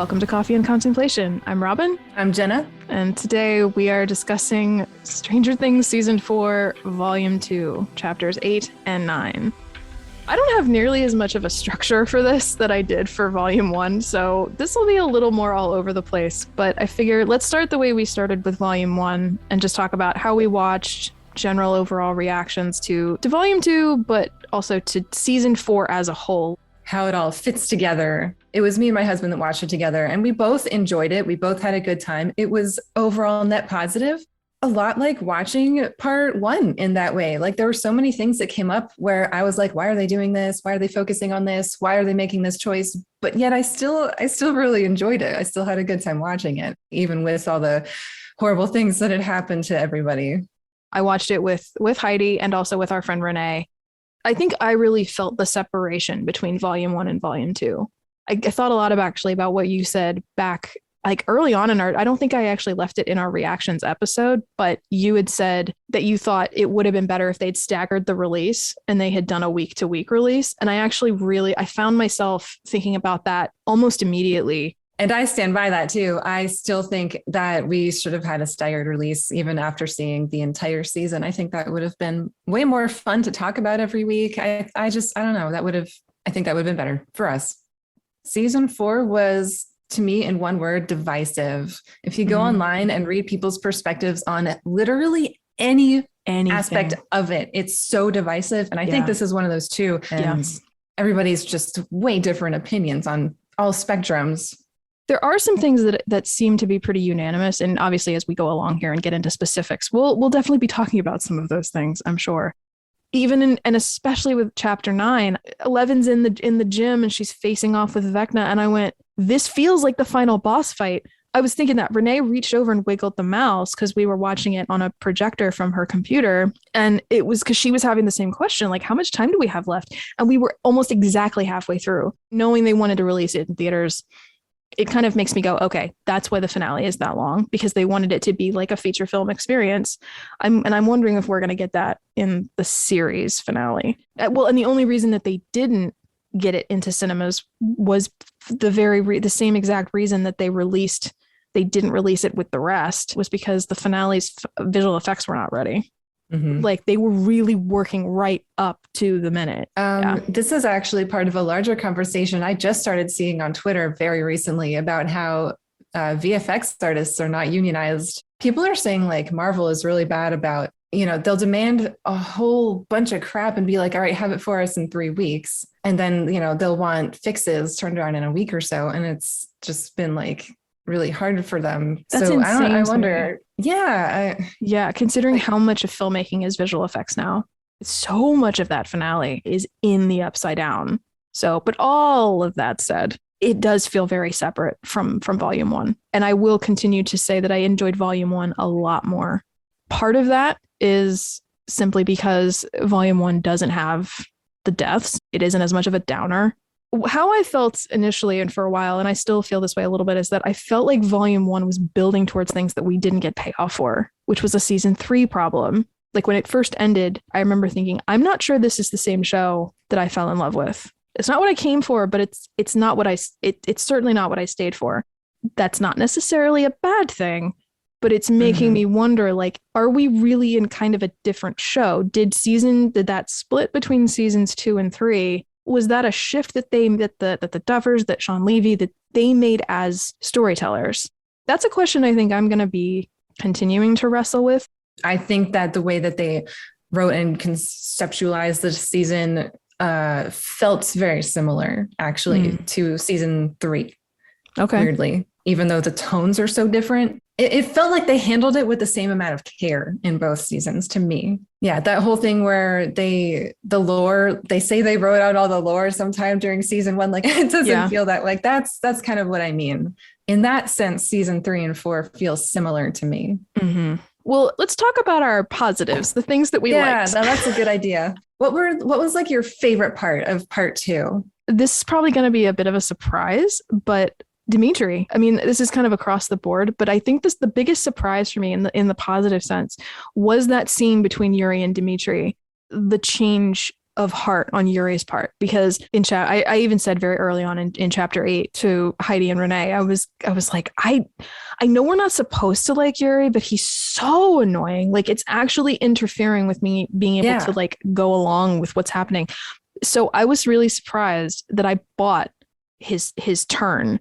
Welcome to Coffee and Contemplation. I'm Robin. I'm Jenna. And today we are discussing Stranger Things Season 4, Volume 2, Chapters 8 and 9. I don't have nearly as much of a structure for this that I did for Volume 1, so this will be a little more all over the place. But I figured let's start the way we started with Volume 1 and just talk about how we watched, general overall reactions to Volume 2, but also to Season 4 as a whole. How it all fits together. It was me and my husband that watched it together, and we both enjoyed it. We both had a good time. It was overall net positive, a lot like watching part 1 in that way. Like there were so many things that came up where I was like, why are they doing this? Why are they focusing on this? Why are they making this choice? But yet I still really enjoyed it. I still had a good time watching it, even with all the horrible things that had happened to everybody. I watched it with Heidi and also with our friend Renee. I think I really felt the separation between Volume 1 and Volume 2. I thought a lot about what you said back like early on in I don't think I actually left it in our reactions episode, but you had said that you thought it would have been better if they'd staggered the release and they had done a week to week release. And I found myself thinking about that almost immediately. And I stand by that too. I still think that we should have had a staggered release even after seeing the entire season. I think that would have been way more fun to talk about every week. I don't know. I think that would have been better for us. Season 4 was, to me, in one word, divisive. If you go online and read people's perspectives on literally anything aspect of it, it's so divisive. And I think this is one of those too. And everybody's just way different opinions on all spectrums. There are some things that seem to be pretty unanimous. And obviously, as we go along here and get into specifics, we'll definitely be talking about some of those things, I'm sure. Even and especially with Chapter 9, Eleven's in the gym and she's facing off with Vecna. And I went, this feels like the final boss fight. I was thinking that Renee reached over and wiggled the mouse because we were watching it on a projector from her computer. And it was because she was having the same question, like, how much time do we have left? And we were almost exactly halfway through. Knowing they wanted to release it in theaters, it kind of makes me go, okay, that's why the finale is that long, because they wanted it to be like a feature film experience. I'm wondering if we're going to get that in the series finale. Well, and the only reason that they didn't get it into cinemas was the same exact reason that they didn't release it with the rest, was because the finale's visual effects were not ready. Mm-hmm. Like they were really working right up to the minute. This is actually part of a larger conversation I just started seeing on Twitter very recently about how VFX artists are not unionized. People are saying like Marvel is really bad about, they'll demand a whole bunch of crap and be like, all right, have it for us in 3 weeks. And then, they'll want fixes turned around in a week or so. And it's just been like really hard for them. That's so insane. I wonder. Yeah. Considering how much of filmmaking is visual effects now, so much of that finale is in the Upside Down. So, but all of that said, it does feel very separate from Volume 1. And I will continue to say that I enjoyed Volume 1 a lot more. Part of that is simply because Volume 1 doesn't have the deaths. It isn't as much of a downer. How I felt initially and for a while, and I still feel this way a little bit, is that I felt like Volume 1 was building towards things that we didn't get payoff for, which was a Season 3 problem. Like when it first ended, I remember thinking, I'm not sure this is the same show that I fell in love with. It's not what I came for, but it's not what it's certainly not what I stayed for. That's not necessarily a bad thing, but it's making me wonder, like, are we really in kind of a different show? Did that split between seasons 2 and 3? Was that a shift that the Duffers, that Sean Levy, that they made as storytellers? That's a question I think I'm going to be continuing to wrestle with. I think that the way that they wrote and conceptualized the season felt very similar, actually, to Season 3. Okay. Weirdly, even though the tones are so different, it felt like they handled it with the same amount of care in both seasons to me. Yeah, that whole thing where the lore, they say they wrote out all the lore sometime during Season 1. Like it doesn't feel that, like that's kind of what I mean. In that sense, Season 3 and 4 feel similar to me. Mm-hmm. Well, let's talk about our positives, the things that we liked. Yeah, that's a good idea. What was like your favorite part of part 2? This is probably going to be a bit of a surprise, but Dimitri. I mean, this is kind of across the board, but I think the biggest surprise for me in the positive sense was that scene between Yuri and Dimitri, the change of heart on Yuri's part, because I even said very early on in chapter 8 to Heidi and Renee, I was like, I know we're not supposed to like Yuri, but he's so annoying. Like, it's actually interfering with me being able to like go along with what's happening. So I was really surprised that I bought his turn.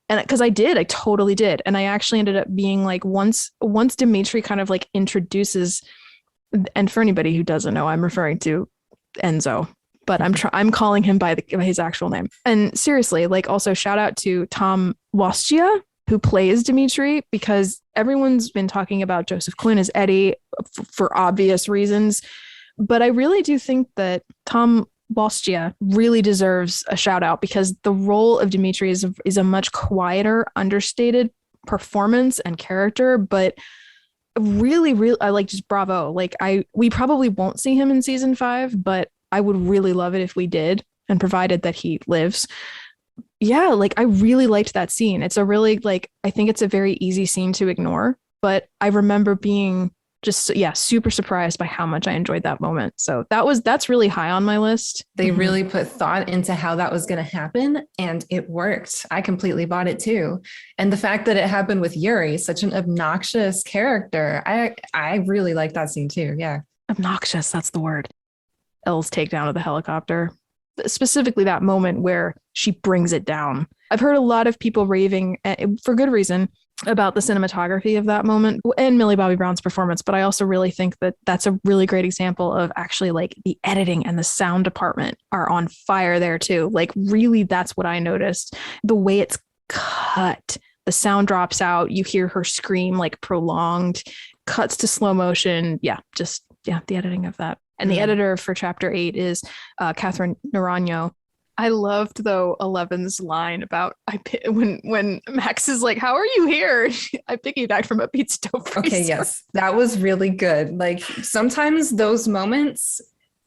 And because I totally did. And I actually ended up being like, once Dimitri kind of like introduces, and for anybody who doesn't know, I'm referring to Enzo, but I'm calling him by his actual name. And seriously, like, also shout out to Tom Wastia, who plays Dimitri, because everyone's been talking about Joseph Quinn as Eddie for obvious reasons. But I really do think that Tom Wastia really deserves a shout out, because the role of Dimitri is a much quieter, understated performance and character, but really, I like, just bravo. Like, we probably won't see him in season 5, but I would really love it if we did, and provided that he lives. Yeah, like, I really liked that scene. It's a really, like, I think it's a very easy scene to ignore, but I remember being just, super surprised by how much I enjoyed that moment. So that's really high on my list. They really put thought into how that was going to happen, and it worked. I completely bought it too. And the fact that it happened with Yuri, such an obnoxious character, I really like that scene too. Yeah. Obnoxious, that's the word. Elle's takedown of the helicopter. Specifically that moment where she brings it down. I've heard a lot of people raving, for good reason, about the cinematography of that moment and Millie Bobby Brown's performance. But I also really think that that's a really great example of actually, like, the editing and the sound department are on fire there too. Like, really, that's what I noticed. The way it's cut, the sound drops out, you hear her scream, like, prolonged, cuts to slow motion. The editing of that. And the editor for chapter 8 is Catherine Naranjo. I loved, though, Eleven's line about when Max is like, "How are you here?" I piggybacked from a Pete Stove. Okay, yes, that was really good. Like, sometimes those moments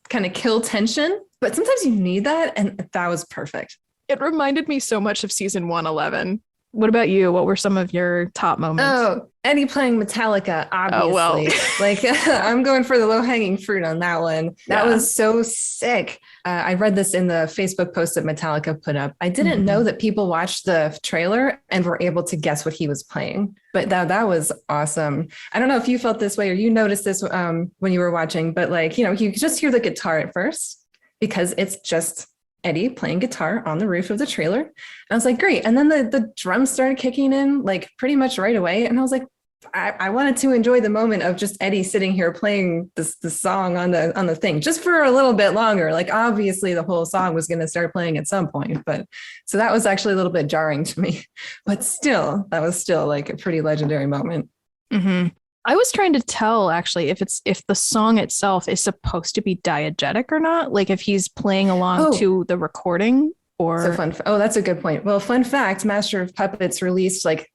kind of kill tension, but sometimes you need that, and that was perfect. It reminded me so much of season 1, 11. What about you? What were some of your top moments? Oh, Eddie playing Metallica, obviously. Oh, well. Like, I'm going for the low-hanging fruit on that one. That was so sick. I read this in the Facebook post that Metallica put up. I didn't know that people watched the trailer and were able to guess what he was playing, but that was awesome. I don't know if you felt this way or you noticed this when you were watching, but, like, you just hear the guitar at first because it's just Eddie playing guitar on the roof of the trailer. And I was like, great. And then the drums started kicking in, like, pretty much right away. And I was like, I wanted to enjoy the moment of just Eddie sitting here playing the song on the thing just for a little bit longer. Like, obviously the whole song was going to start playing at some point, but so that was actually a little bit jarring to me, but still, that was still like a pretty legendary moment. Mm-hmm. I was trying to tell, actually, if the song itself is supposed to be diegetic or not, like if he's playing along to the recording or. So that's a good point. Well, fun fact, Master of Puppets released like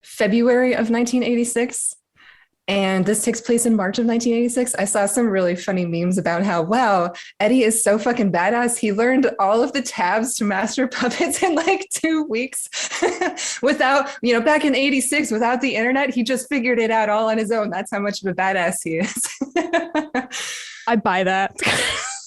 February of 1986. And this takes place in March of 1986. I saw some really funny memes about how, wow, Eddie is so fucking badass. He learned all of the tabs to Master Puppets in like 2 weeks without, back in 86, without the internet, he just figured it out all on his own. That's how much of a badass he is. I buy that.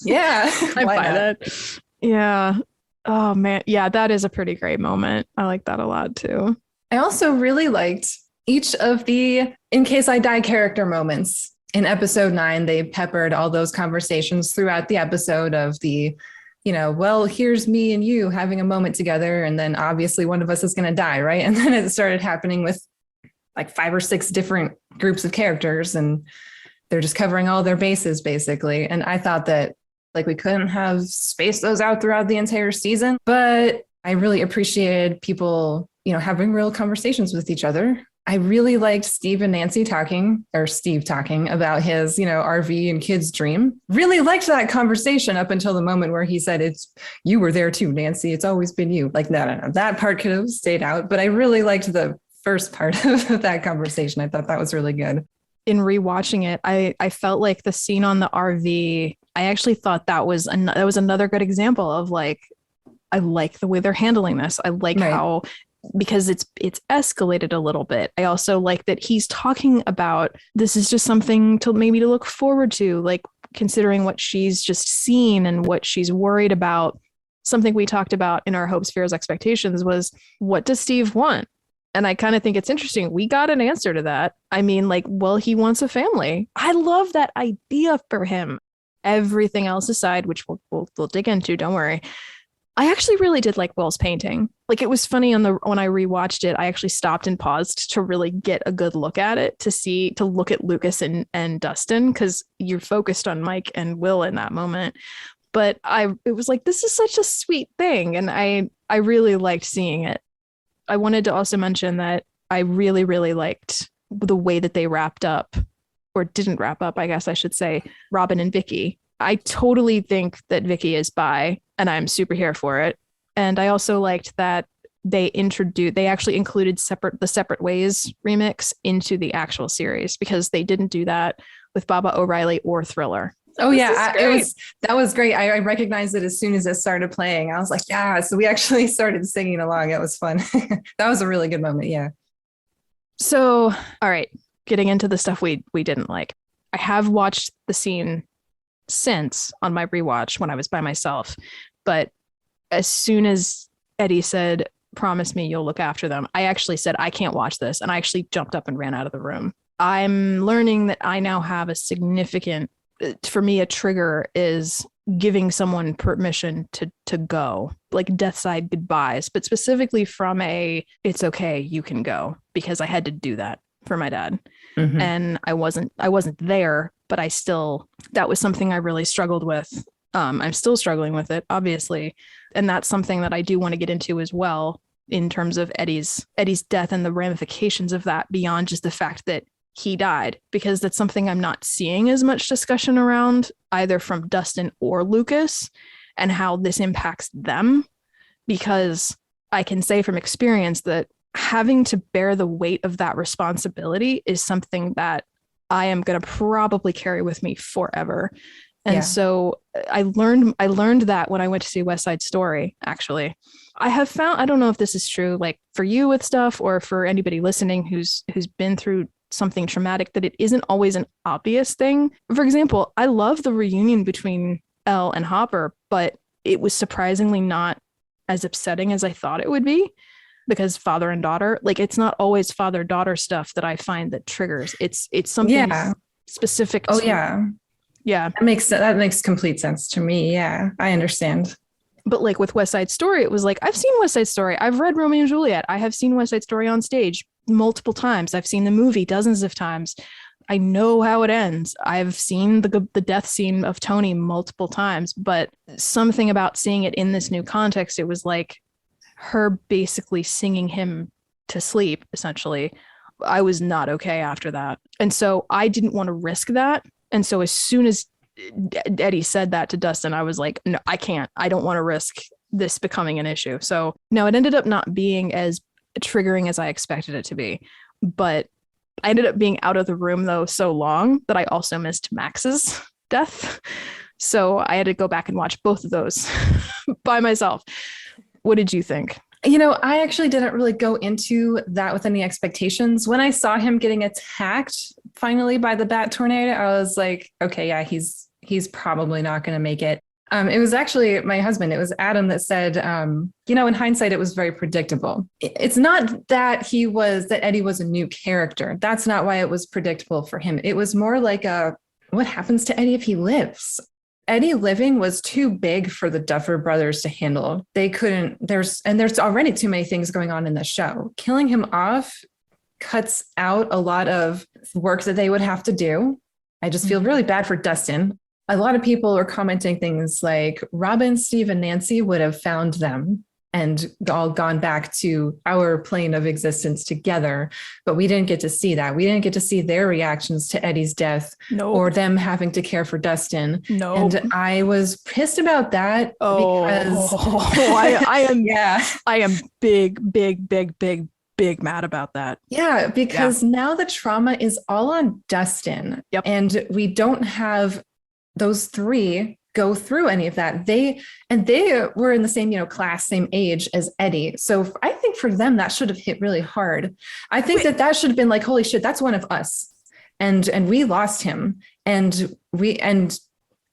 Yeah. I buy that. Yeah. Oh, man. Yeah, that is a pretty great moment. I like that a lot, too. I also really liked each of the "in case I die" character moments. In episode 9, they peppered all those conversations throughout the episode of the, well, here's me and you having a moment together. And then obviously one of us is going to die, right? And then it started happening with like 5 or 6 different groups of characters, and they're just covering all their bases, basically. And I thought that, like, we couldn't have spaced those out throughout the entire season, but I really appreciated people, having real conversations with each other. I really liked Steve talking about his, RV and kids dream. Really liked that conversation up until the moment where he said, "You were there too, Nancy. It's always been you." Like, no. That part could have stayed out, but I really liked the first part of that conversation. I thought that was really good. In rewatching it, I felt like the scene on the RV, I actually thought that was another good example of, like, I like the way they're handling this. I like how, because it's escalated a little bit. I also like that he's talking about this is just something to look forward to. Like, considering what she's just seen and what she's worried about. Something we talked about in our hopes, fears, expectations was, what does Steve want? And I kind of think it's interesting. We got an answer to that. I mean, like, well, he wants a family. I love that idea for him. Everything else aside, which we'll dig into, don't worry. I actually really did like Will's painting. Like, it was funny when I rewatched it, I actually stopped and paused to really get a good look at it, to look at Lucas and Dustin, because you're focused on Mike and Will in that moment. But it was like, this is such a sweet thing. And I really liked seeing it. I wanted to also mention that I really, really liked the way that they wrapped up, or didn't wrap up, I guess I should say, Robin and Vicky. I totally think that Vicky is bi, and I'm super here for it. And I also liked that they actually included the Separate Ways remix into the actual series, because they didn't do that with Baba O'Reilly or Thriller. Oh yeah, that was great. I recognized it as soon as it started playing. I was like, yeah. So we actually started singing along. It was fun. That was a really good moment. Yeah. So, all right, getting into the stuff we didn't like. I have watched the scene since on my rewatch when I was by myself, but as soon as Eddie said, "Promise me you'll look after them," I actually said, I can't watch this, and I actually jumped up and ran out of the room. I'm learning that I now have a significant, for me, a trigger is giving someone permission to go, like deathside goodbyes, but specifically from it's okay, you can go, because I had to do that for my dad. Mm-hmm. And I wasn't there, but that was something I really struggled with. I'm still struggling with it, obviously. And that's something that I do want to get into as well, in terms of Eddie's death and the ramifications of that beyond just the fact that he died, because that's something I'm not seeing as much discussion around, either from Dustin or Lucas, and how this impacts them. Because I can say from experience that having to bear the weight of that responsibility is something that I am going to probably carry with me forever. And so I learned that when I went to see West Side Story. Actually, I have found, I don't know if this is true, like for you with stuff, or for anybody listening who's been through something traumatic, that it isn't always an obvious thing. For example, I love the reunion between Elle and Hopper, but it was surprisingly not as upsetting as I thought it would be, because father and daughter, like, it's not always father-daughter stuff that I find that triggers. It's something specific to, yeah. That makes complete sense to me. Yeah, I understand. But like with West Side Story, it was like, I've seen West Side Story. I've read Romeo and Juliet. I have seen West Side Story on stage multiple times. I've seen the movie dozens of times. I know how it ends. I've seen the death scene of Tony multiple times, but something about seeing it in this new context, it was like her basically singing him to sleep, essentially. I was not okay after that. And so I didn't want to risk that. And so as soon as Eddie said that to Dustin, I was like, no, I can't. I don't want to risk this becoming an issue. So no, it ended up not being as triggering as I expected it to be. But I ended up being out of the room, though, so long that I also missed Max's death. So I had to go back and watch both of those by myself. What did you think? I actually didn't really go into that with any expectations. When I saw him getting attacked finally by the bat tornado, I was like, okay, yeah, he's probably not going to make it. It was actually my husband. It was Adam that said, in hindsight, it was very predictable. It's not that Eddie was a new character. That's not why it was predictable for him. It was more like what happens to Eddie if he lives? Eddie living was too big for the Duffer brothers to handle. They couldn't, there's already too many things going on in the show. Killing him off cuts out a lot of work that they would have to do. I just feel really bad for Dustin. A lot of people are commenting things like Robin, Steve, and Nancy would have found them and all gone back to our plane of existence together. But we didn't get to see that. We didn't get to see their reactions to Eddie's death or them having to care for Dustin. And I was pissed about that because I am I am big mad about that. Yeah, because now the trauma is all on Dustin. Yep. And we don't have those three go through any of that. They were in the same, class, same age as Eddie. So I think for them, that should have hit really hard. I think that should have been like, holy shit, that's one of us. And we lost him. And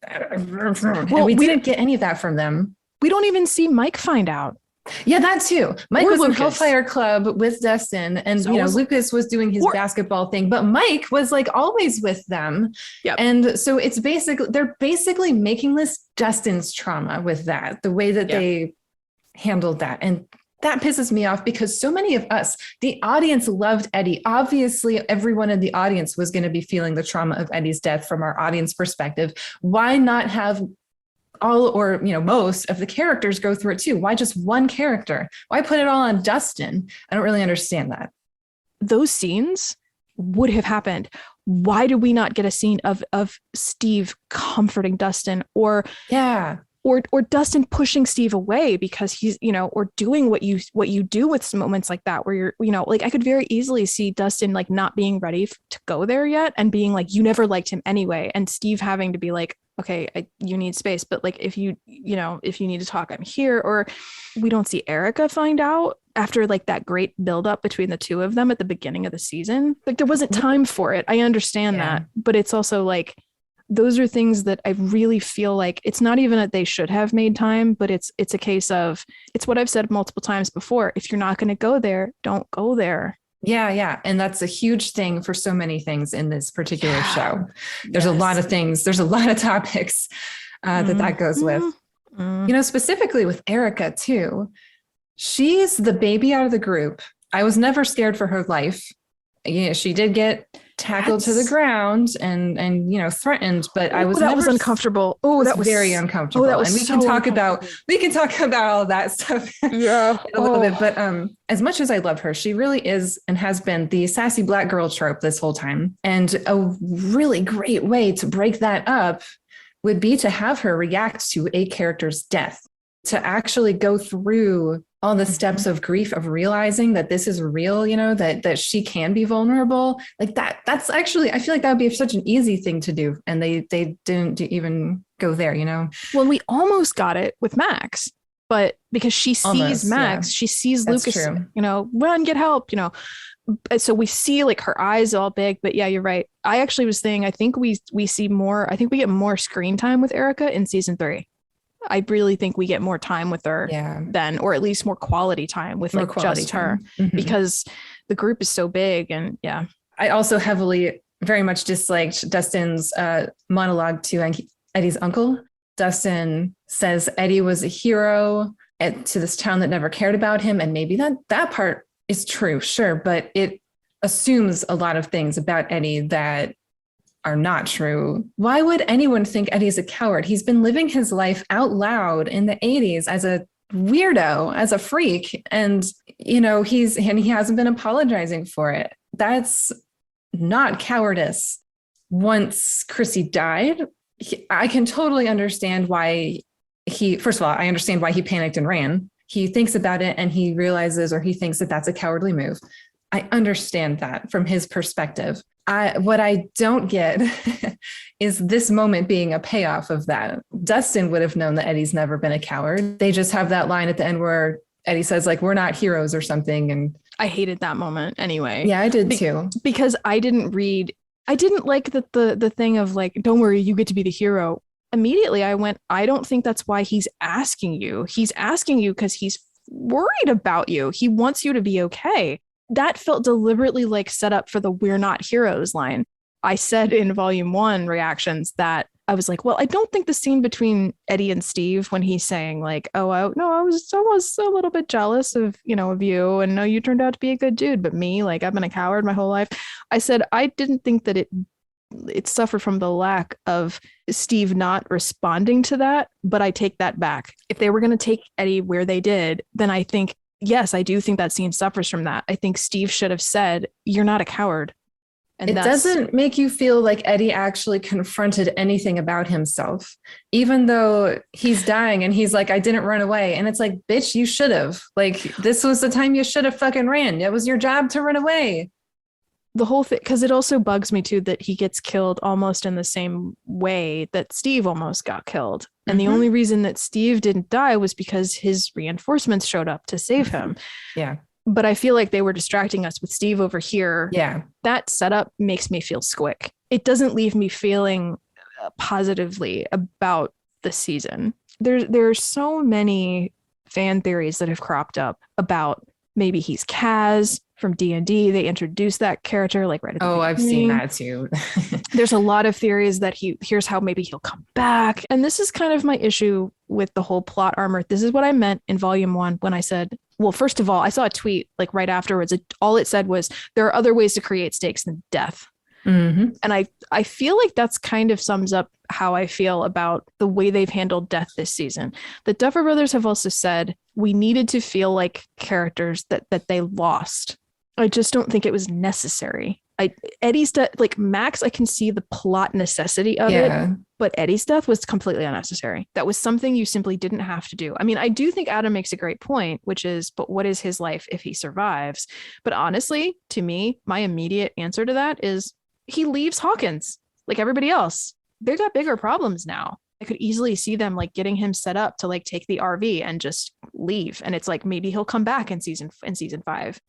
And we didn't get any of that from them. We don't even see Mike find out. Yeah, that too. Mike Or was in Lucas. Hellfire Club with Dustin, and So was- Lucas was doing his basketball thing, but Mike was like always with them. Yep. And so it's basically, they're basically making this Dustin's trauma with that, the way that they handled that. And that pisses me off because so many of us, the audience, loved Eddie. Obviously, everyone in the audience was going to be feeling the trauma of Eddie's death from our audience perspective. Why not have all, or most of the characters go through it too? Why just one character? Why put it all on Dustin? I don't really understand that. Those scenes would have happened. Why did we not get a scene of Steve comforting Dustin, or Dustin pushing Steve away because he's, or doing what you do with moments like that, where you're, like I could very easily see Dustin like not being ready to go there yet and being like, you never liked him anyway. And Steve having to be like, okay, you need space, but like, if you need to talk, I'm here. Or we don't see Erica find out after like that great buildup between the two of them at the beginning of the season. Like there wasn't time for it. I understand that, but it's also like, those are things that I really feel like it's not even that they should have made time, but it's a case of, it's what I've said multiple times before. If you're not going to go there, don't go there. Yeah. And that's a huge thing for so many things in this particular show. There's a lot of things. There's a lot of topics that goes with, specifically with Erica too. She's the baby out of the group. I was never scared for her life. She did get tackled to the ground and threatened, but I was was uncomfortable. That was very uncomfortable. And we can talk about all that stuff a little bit. But as much as I love her, she really is and has been the sassy Black girl trope this whole time. And a really great way to break that up would be to have her react to a character's death, to actually go through all the steps of grief, of realizing that this is real, that she can be vulnerable like that. That's actually, I feel like that would be such an easy thing to do. And they didn't even go there, Well, we almost got it with Max, but because she sees Max, she sees That's Lucas, true. Run, get help, So we see like her eyes all big, but yeah, you're right. I actually was saying, I think we see more, I think we get more screen time with Erica in season 3. I really think we get more time with her then, or at least more quality time with like just her, because the group is so big. And I also very much disliked Dustin's monologue to Eddie's uncle. Dustin says Eddie was a hero to this town that never cared about him. And maybe that part is true, sure, but it assumes a lot of things about Eddie that are not true. Why would anyone think Eddie's a coward? He's been living his life out loud in the 80s as a weirdo, as a freak. And, he hasn't been apologizing for it. That's not cowardice. Once Chrissy died, I can totally understand why first of all, I understand why he panicked and ran. He thinks about it and he realizes, or he thinks that that's a cowardly move. I understand that from his perspective. What I don't get is this moment being a payoff of that. Dustin would have known that Eddie's never been a coward. They just have that line at the end where Eddie says, like, we're not heroes or something. And I hated that moment anyway. Yeah, I did too. Because I didn't like the thing of like, don't worry, you get to be the hero. Immediately I went, I don't think that's why he's asking you. He's asking you because he's worried about you. He wants you to be okay. That felt deliberately like set up for the "we're not heroes" line. I said in volume 1 reactions that I was like, well, I don't think the scene between Eddie and Steve when he's saying like, I was almost a little bit jealous of you, and no, you turned out to be a good dude, but me, like, I've been a coward my whole life. I said I didn't think that it suffered from the lack of Steve not responding to that, but I take that back. If they were going to take Eddie where they did, then I think, yes, I do think that scene suffers from that. I think Steve should have said, you're not a coward. And it doesn't make you feel like Eddie actually confronted anything about himself, even though he's dying and he's like, I didn't run away. And it's like, bitch, you should have. Like, this was the time you should have fucking ran. It was your job to run away. The whole thing, because it also bugs me too that he gets killed almost in the same way that Steve almost got killed. And the only reason that Steve didn't die was because his reinforcements showed up to save him. Yeah. But I feel like they were distracting us with Steve over here. Yeah. That setup makes me feel squick. It doesn't leave me feeling positively about the season. There's so many fan theories that have cropped up about maybe he's Kaz from D&D. They introduced that character like right at the beginning. I've seen that too. There's a lot of theories that here's how maybe he'll come back. And this is kind of my issue with the whole plot armor. This is what I meant in volume 1 when I said, well, first of all, I saw a tweet like right afterwards. All it said was there are other ways to create stakes than death. Mm-hmm. And I feel like that's kind of sums up how I feel about the way they've handled death this season. The Duffer Brothers have also said we needed to feel like characters that they lost. I just don't think it was necessary. Eddie's death, like Max, I can see the plot necessity of it, but Eddie's death was completely unnecessary. That was something you simply didn't have to do. I mean, I do think Adam makes a great point, which is, but what is his life if he survives? But honestly, to me, my immediate answer to that is he leaves Hawkins like everybody else. They got bigger problems now. I could easily see them like getting him set up to like take the RV and just leave. And it's like, maybe he'll come back in season 5.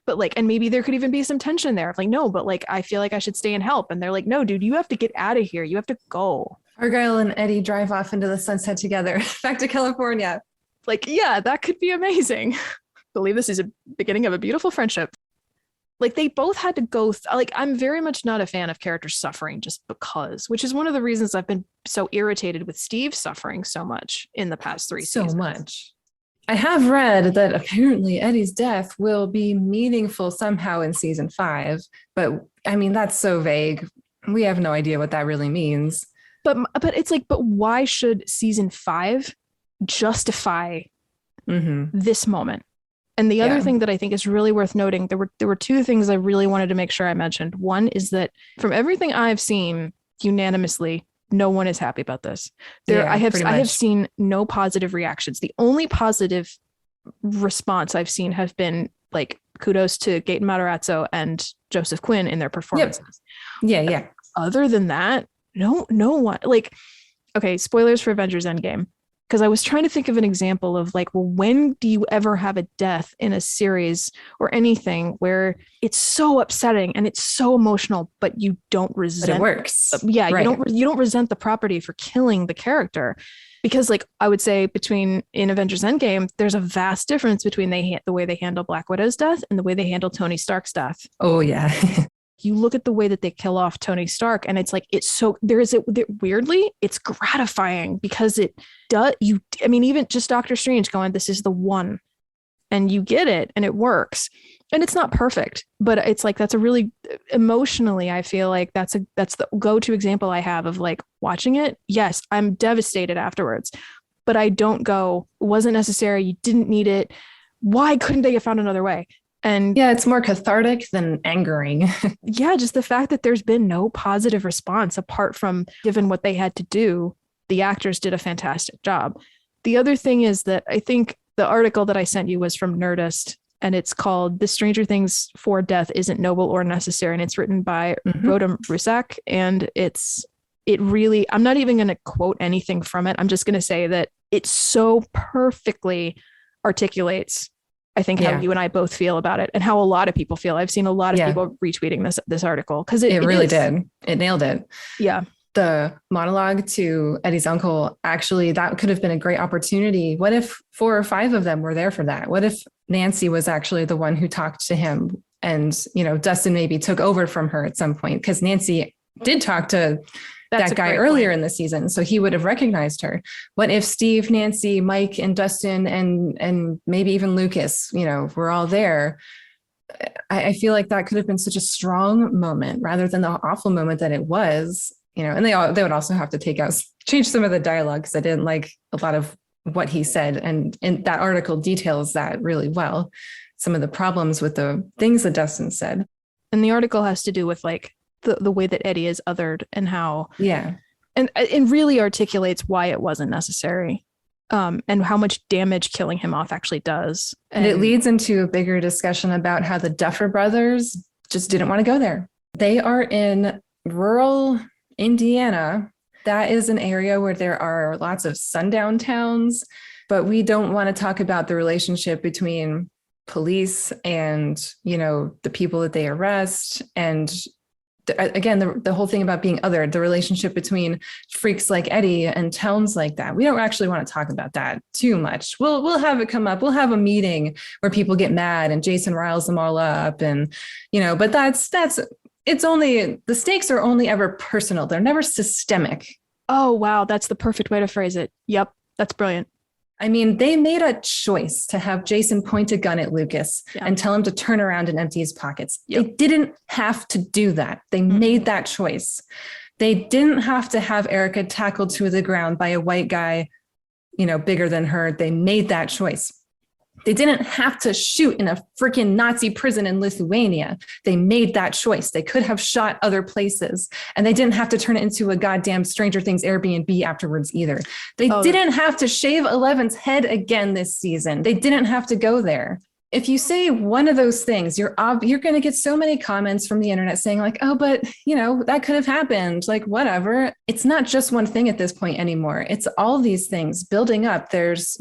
But like, and maybe there could even be some tension there. Like, no, but like, I feel like I should stay and help. And they're like, no, dude, you have to get out of here. You have to go. Argyle and Eddie drive off into the sunset together, back to California. Like, yeah, that could be amazing. Believe this is a beginning of a beautiful friendship. Like they both had to go like I'm very much not a fan of characters suffering just because, which is one of the reasons I've been so irritated with Steve suffering so much in the past 3 seasons. So much. I have read that apparently Eddie's death will be meaningful somehow in season 5, but I mean that's so vague. We have no idea what that really means. But it's like, but why should season 5 justify this moment? And the other thing that I think is really worth noting, there were 2 things I really wanted to make sure I mentioned. One is that from everything I've seen unanimously, no one is happy about this. I have seen no positive reactions. The only positive response I've seen have been like kudos to Gaten Matarazzo and Joseph Quinn in their performances. Yep. Yeah. Other than that, no one like, okay, spoilers for Avengers Endgame. Because I was trying to think of an example of like, well, when do you ever have a death in a series or anything where it's so upsetting and it's so emotional, but you don't resent. But it works. Yeah, right. You don't resent the property for killing the character, because like I would say in Avengers Endgame, there's a vast difference between the way they handle Black Widow's death and the way they handle Tony Stark's death. Oh yeah. You look at the way that they kill off Tony Stark and it's like, weirdly, it's gratifying because it does, I mean, even just Doctor Strange going, this is the one, and you get it and it works. And it's not perfect, but it's like, that's a really emotionally, I feel like that's the go-to example I have of like watching it. Yes, I'm devastated afterwards, but I don't go, it wasn't necessary. You didn't need it. Why couldn't they have found another way? And yeah, it's more cathartic than angering. Yeah, just the fact that there's been no positive response apart from given what they had to do, the actors did a fantastic job. The other thing is that I think the article that I sent you was from Nerdist, and it's called "The Stranger Things 4 Death Isn't Noble or Necessary," and it's written by Rhoda Rusak, and I'm not even going to quote anything from it. I'm just going to say that it so perfectly articulates, I think, how you and I both feel about it and how a lot of people feel. I've seen a lot of people retweeting this article because it really did. It nailed it. Yeah. The monologue to Eddie's uncle, actually, that could have been a great opportunity. What if 4 or 5 of them were there for that? What if Nancy was actually the one who talked to him and, Dustin maybe took over from her at some point? Because Nancy did talk to that guy earlier in the season, so he would have recognized her. What if Steve, Nancy, Mike, and Dustin, and maybe even Lucas, were all there? I feel like that could have been such a strong moment rather than the awful moment that it was. And they would also have to change some of the dialogue because I didn't like a lot of what he said, and that article details that really well. Some of the problems with the things that Dustin said, and the article has to do with like the way that Eddie is othered and how, and really articulates why it wasn't necessary, and how much damage killing him off actually does. And it leads into a bigger discussion about how the Duffer Brothers just didn't want to go there. They are in rural Indiana. That is an area where there are lots of sundown towns, but we don't want to talk about the relationship between police and, the people that they arrest and again, the whole thing about being othered, the relationship between freaks like Eddie and Towns like that. We don't actually want to talk about that too much. We'll have it come up. We'll have a meeting where people get mad and Jason riles them all up, and but that's it's only, the stakes are only ever personal. They're never systemic. Oh, wow. That's the perfect way to phrase it. Yep. That's brilliant. I mean, they made a choice to have Jason point a gun at Lucas and tell him to turn around and empty his pockets. Yep. They didn't have to do that. They made that choice. They didn't have to have Erica tackled to the ground by a white guy, bigger than her. They made that choice. They didn't have to shoot in a freaking Nazi prison in Lithuania. They made that choice. They could have shot other places, and they didn't have to turn it into a goddamn Stranger Things Airbnb afterwards either. They didn't have to shave Eleven's head again this season. They didn't have to go there. If you say one of those things, you're going to get so many comments from the internet saying like, oh, but that could have happened. Like, whatever. It's not just one thing at this point anymore. It's all these things building up. There's,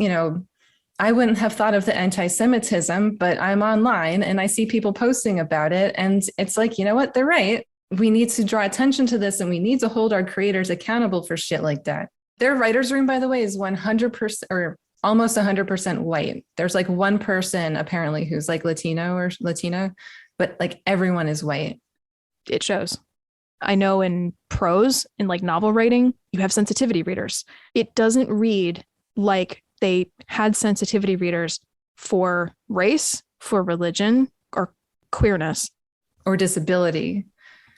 I wouldn't have thought of the anti-Semitism, but I'm online and I see people posting about it. And it's like, you know what? They're right. We need to draw attention to this, and we need to hold our creators accountable for shit like that. Their writer's room, by the way, is 100% or almost 100% white. There's like one person apparently who's like Latino or Latina, but like everyone is white. It shows. I know in prose, in like novel writing, you have sensitivity readers. It doesn't read like they had sensitivity readers for race, for religion, or queerness. Or disability.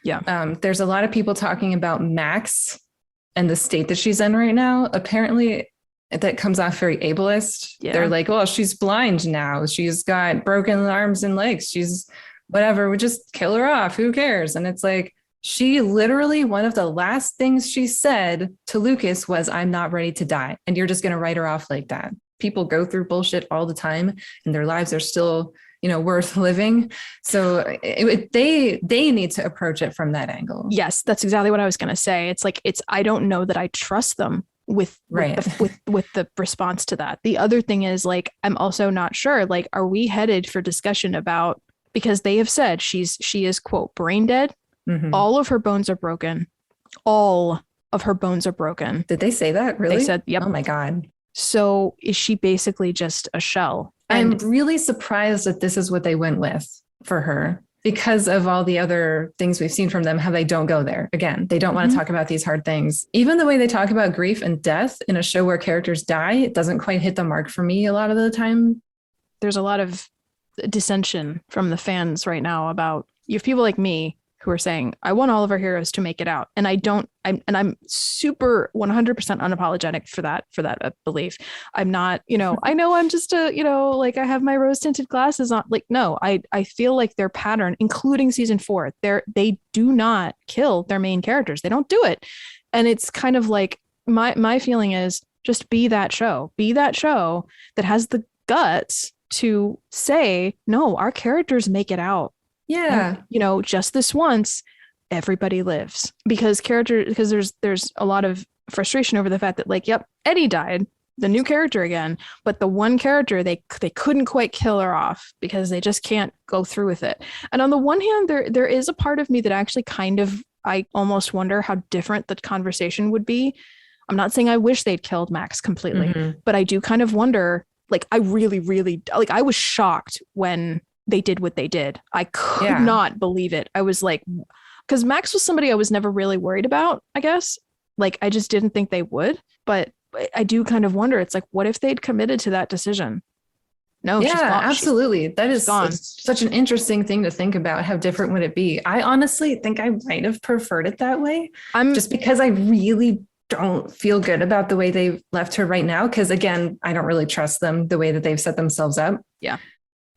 Yeah. There's a lot of people talking about Max and the state that she's in right now. Apparently, that comes off very ableist. Yeah. They're like, well, she's blind now. She's got broken arms and legs. She's whatever. We just kill her off. Who cares? And it's like, she literally, one of the last things she said to Lucas was, I'm not ready to die. And you're just going to write her off like that. People go through bullshit all the time and their lives are still, worth living. So they need to approach it from that angle. Yes, that's exactly what I was going to say. It's like, I don't know that I trust them with the response to that. The other thing is like, I'm also not sure, like, are we headed for discussion about, because they have said she is, quote, brain dead. Mm-hmm. All of her bones are broken. All of her bones are broken. Did they say that? Really? They said, yep. Oh my God. So is she basically just a shell? I'm really surprised that this is what they went with for her, because of all the other things we've seen from them, how they don't go there. Again, they don't want to talk about these hard things. Even the way they talk about grief and death in a show where characters die, it doesn't quite hit the mark for me a lot of the time. There's a lot of dissension from the fans right now about, you have people like me who are saying, I want all of our heroes to make it out. And I'm super 100% unapologetic for that belief. I'm not, I know I'm just like I have my rose tinted glasses on. Like, no, I feel like their pattern, including season 4, they do not kill their main characters. They don't do it. And it's kind of like, my feeling is just be that show that has the guts to say, no, our characters make it out. Yeah. And, just this once, everybody lives, because there's a lot of frustration over the fact that like, yep, Eddie died, the new character again, but the one character they couldn't quite kill her off because they just can't go through with it. And on the one hand, there is a part of me that actually kind of, I almost wonder how different the conversation would be. I'm not saying I wish they'd killed Max completely, but I do kind of wonder, like, I really, really, like, I was shocked when they did what they did. I could not believe it. I was like, because Max was somebody I was never really worried about, I guess. Like, I just didn't think they would. But I do kind of wonder, it's like, what if they'd committed to that decision? No, yeah, she's gone. Absolutely. That is such an interesting thing to think about. How different would it be? I honestly think I might have preferred it that way. Just because I really don't feel good about the way they've left her right now. Because again, I don't really trust them the way that they've set themselves up. Yeah.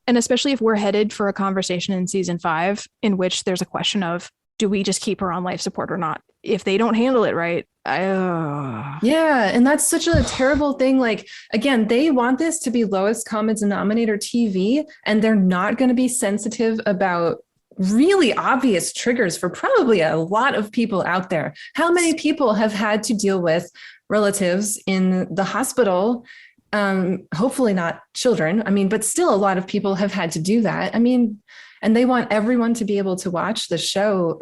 And especially if we're headed for a conversation in season 5, in which there's a question of, do we just keep her on life support or not? If they don't handle it right. Yeah. And that's such a terrible thing. Like, again, they want this to be lowest common denominator TV, and they're not going to be sensitive about really obvious triggers for probably a lot of people out there. How many people have had to deal with relatives in the hospital? Hopefully not children. I mean, but still a lot of people have had to do that. I mean, and they want everyone to be able to watch the show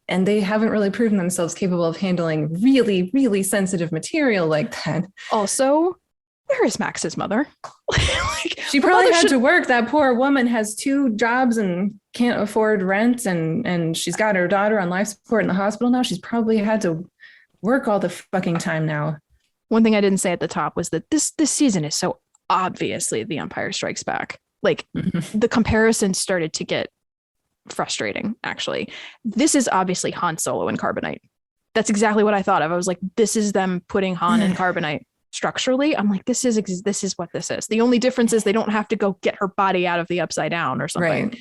and they haven't really proven themselves capable of handling really, really sensitive material like that. Also, where is Max's mother? Like, she probably had to work. That poor woman has 2 jobs and can't afford rent, and she's got her daughter on life support in the hospital now. She's probably had to work all the fucking time now. One thing I didn't say at the top was that this season is so obviously The Empire Strikes Back. Like the comparison started to get frustrating, actually. This is obviously Han Solo and Carbonite. That's exactly what I thought of. I was like, this is them putting Han and Carbonite structurally. I'm like, this is what this is. The only difference is they don't have to go get her body out of the Upside Down or something.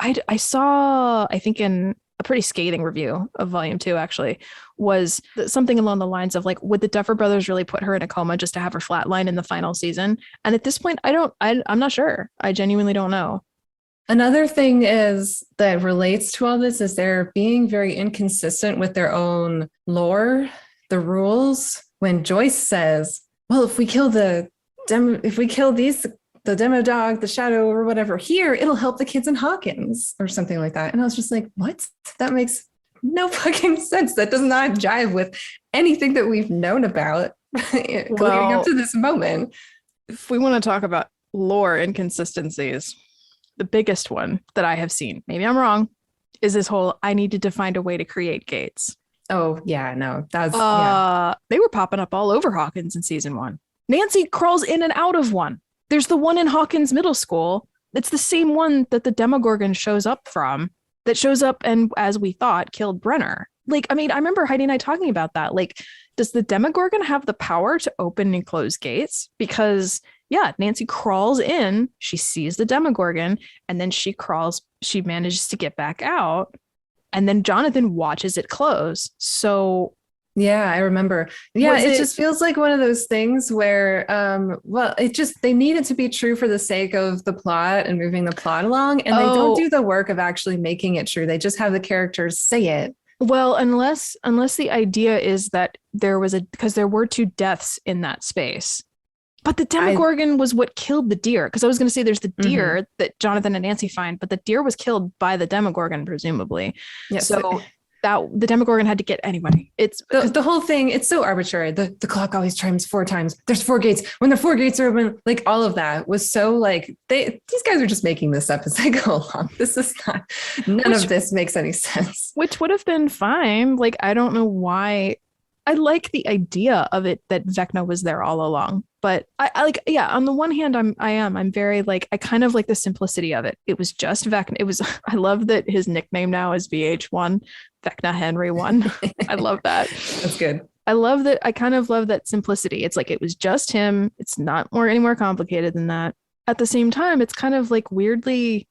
Right. I saw, I think in a pretty scathing review of Volume 2, actually, was something along the lines of like, would the Duffer Brothers really put her in a coma just to have her flatline in the final season? And at this point, I'm not sure. I genuinely don't know. Another thing is that relates to all this is they're being very inconsistent with their own lore, the rules. When Joyce says, well, if we kill the demo dog, the shadow, or whatever here, it'll help the kids in Hawkins or something like that. And I was just like, what? That makes no fucking sense. That does not jive with anything that we've known about leading up to this moment. If we want to talk about lore inconsistencies, the biggest one that I have seen, maybe I'm wrong, is this whole I needed to find a way to create gates. Oh, yeah, no. That's They were popping up all over Hawkins in season 1. Nancy crawls in and out of one. There's the one in Hawkins Middle School. It's the same one that the Demogorgon shows up from, that shows up and, as we thought, killed Brenner. Like, I mean, I remember Heidi and I talking about that. Like, does the Demogorgon have the power to open and close gates? Because, yeah, Nancy crawls in, she sees the Demogorgon, and then she manages to get back out. And then Jonathan watches it close. So yeah, I remember. Yeah, it just feels like one of those things where, they need it to be true for the sake of the plot and moving the plot along. And they don't do the work of actually making it true. They just have the characters say it. Well, unless the idea is that because there were 2 deaths in that space. But the Demogorgon was what killed the deer. Because I was going to say there's the deer that Jonathan and Nancy find, but the deer was killed by the Demogorgon, presumably. Yes. So that the Demogorgon had to get anyway. It's the whole thing. It's so arbitrary. The clock always chimes 4 times. There's 4 gates. When the 4 gates are open, like all of that was so like these guys are just making this up as they go along. This is not. None of this makes any sense. Which would have been fine. Like I don't know why. I like the idea of it that Vecna was there all along. But I like, yeah, on the one hand, I'm very like, I kind of like the simplicity of it. It was just Vecna. I love that his nickname now is VH1, Vecna Henry 1. I love that. That's good. I kind of love that simplicity. It's like, it was just him. It's not any more complicated than that. At the same time, it's kind of like weirdly,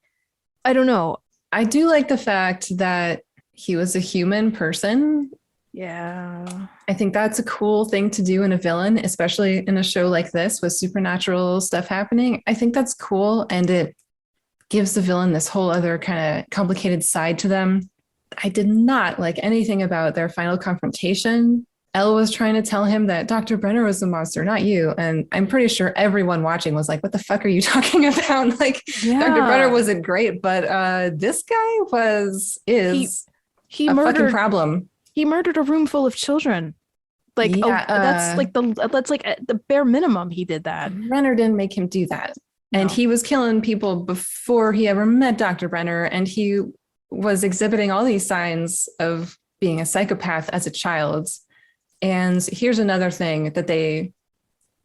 I don't know. I do like the fact that he was a human person. Yeah. I think that's a cool thing to do in a villain, especially in a show like this with supernatural stuff happening. I think that's cool. And it gives the villain this whole other kind of complicated side to them. I did not like anything about their final confrontation. Elle was trying to tell him that Dr. Brenner was the monster, not you. And I'm pretty sure everyone watching was like, what the fuck are you talking about? Like, yeah. Dr. Brenner wasn't great, but this guy he a murdered, fucking problem. He murdered a room full of children. Like, that's like the bare minimum he did that. Brenner didn't make him do that. No. And he was killing people before he ever met Dr. Brenner. And he was exhibiting all these signs of being a psychopath as a child. And here's another thing that they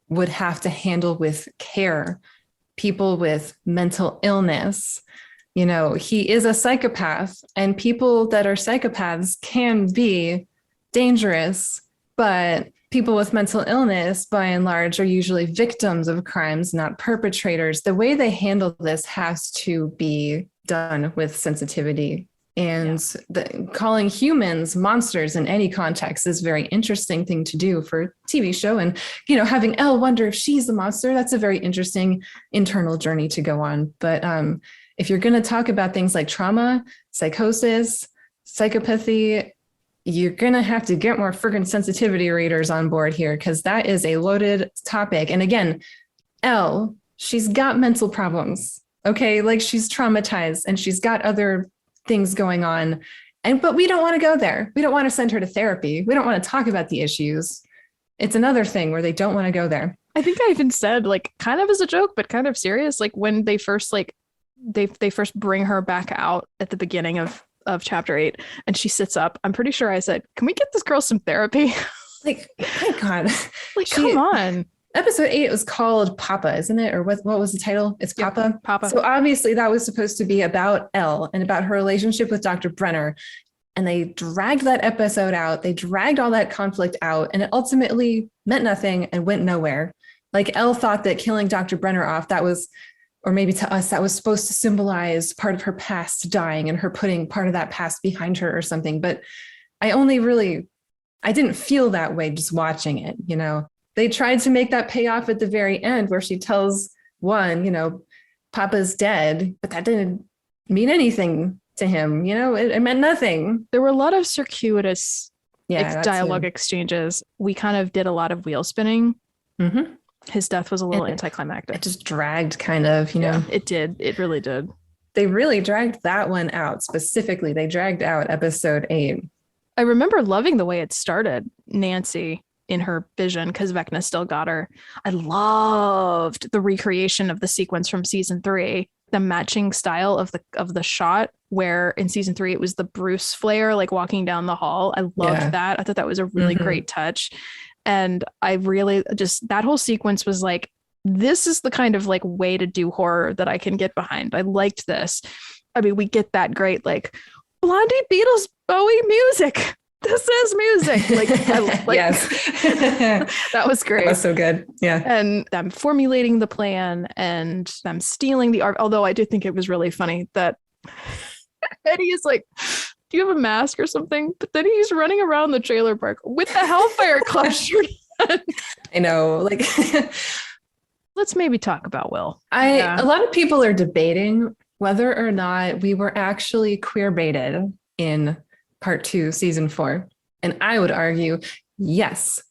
would have to handle with care. People with mental illness. You know, he is a psychopath, and people that are psychopaths can be dangerous, but people with mental illness, by and large, are usually victims of crimes, not perpetrators. The way they handle this has to be done with sensitivity. And calling humans monsters in any context is a very interesting thing to do for a TV show. And, you know, having Elle wonder if she's the monster, that's a very interesting internal journey to go on. But if you're going to talk about things like trauma, psychosis, psychopathy, you're going to have to get more friggin' sensitivity readers on board here, because that is a loaded topic. And again, Elle, she's got mental problems. Okay. Like, she's traumatized and she's got other things going on. But we don't want to go there. We don't want to send her to therapy. We don't want to talk about the issues. It's another thing where they don't want to go there. I think I even said, like, kind of as a joke, but kind of serious, like when they first they first bring her back out at the beginning of chapter 8 and she sits up. I'm pretty sure I said, can we get this girl some therapy? Like, my God. Like, come on. Episode 8 was called Papa, isn't it? Or what was the title? It's Papa. Yep, Papa. So obviously that was supposed to be about Elle and about her relationship with Dr. Brenner. And they dragged that episode out. They dragged all that conflict out, and it ultimately meant nothing and went nowhere. Like, Elle thought that killing Dr. Brenner off, that was, or maybe to us, that was supposed to symbolize part of her past dying and her putting part of that past behind her or something. But I didn't feel that way just watching it, you know. They tried to make that pay off at the very end where she tells one, you know, Papa's dead, but that didn't mean anything to him. You know, it meant nothing. There were a lot of circuitous dialogue too. exchanges. We kind of did a lot of wheel spinning. Mm-hmm. His death was a little anticlimactic. It just dragged kind of, you know. It did. It really did. They really dragged that one out specifically. They dragged out episode 8. I remember loving the way it started. Nancy in her vision, because Vecna still got her. I loved the recreation of the sequence from season 3, the matching style of the shot, where in season 3 it was the Bruce flare like walking down the hall. I loved that. I thought that was a really great touch. And I really just, that whole sequence was like, this is the kind of like way to do horror that I can get behind. I liked this. I mean, we get that great like Blondie, Beatles, Bowie music. This is music. Yes. That was great. That was so good. Yeah. And them formulating the plan and them stealing the art. Although I do think it was really funny that Eddie is like, do you have a mask or something? But then he's running around the trailer park with the Hellfire Club shirt on. I know. Like, let's maybe talk about Will. A lot of people are debating whether or not we were actually queer baited in part 2, season 4. And I would argue, yes,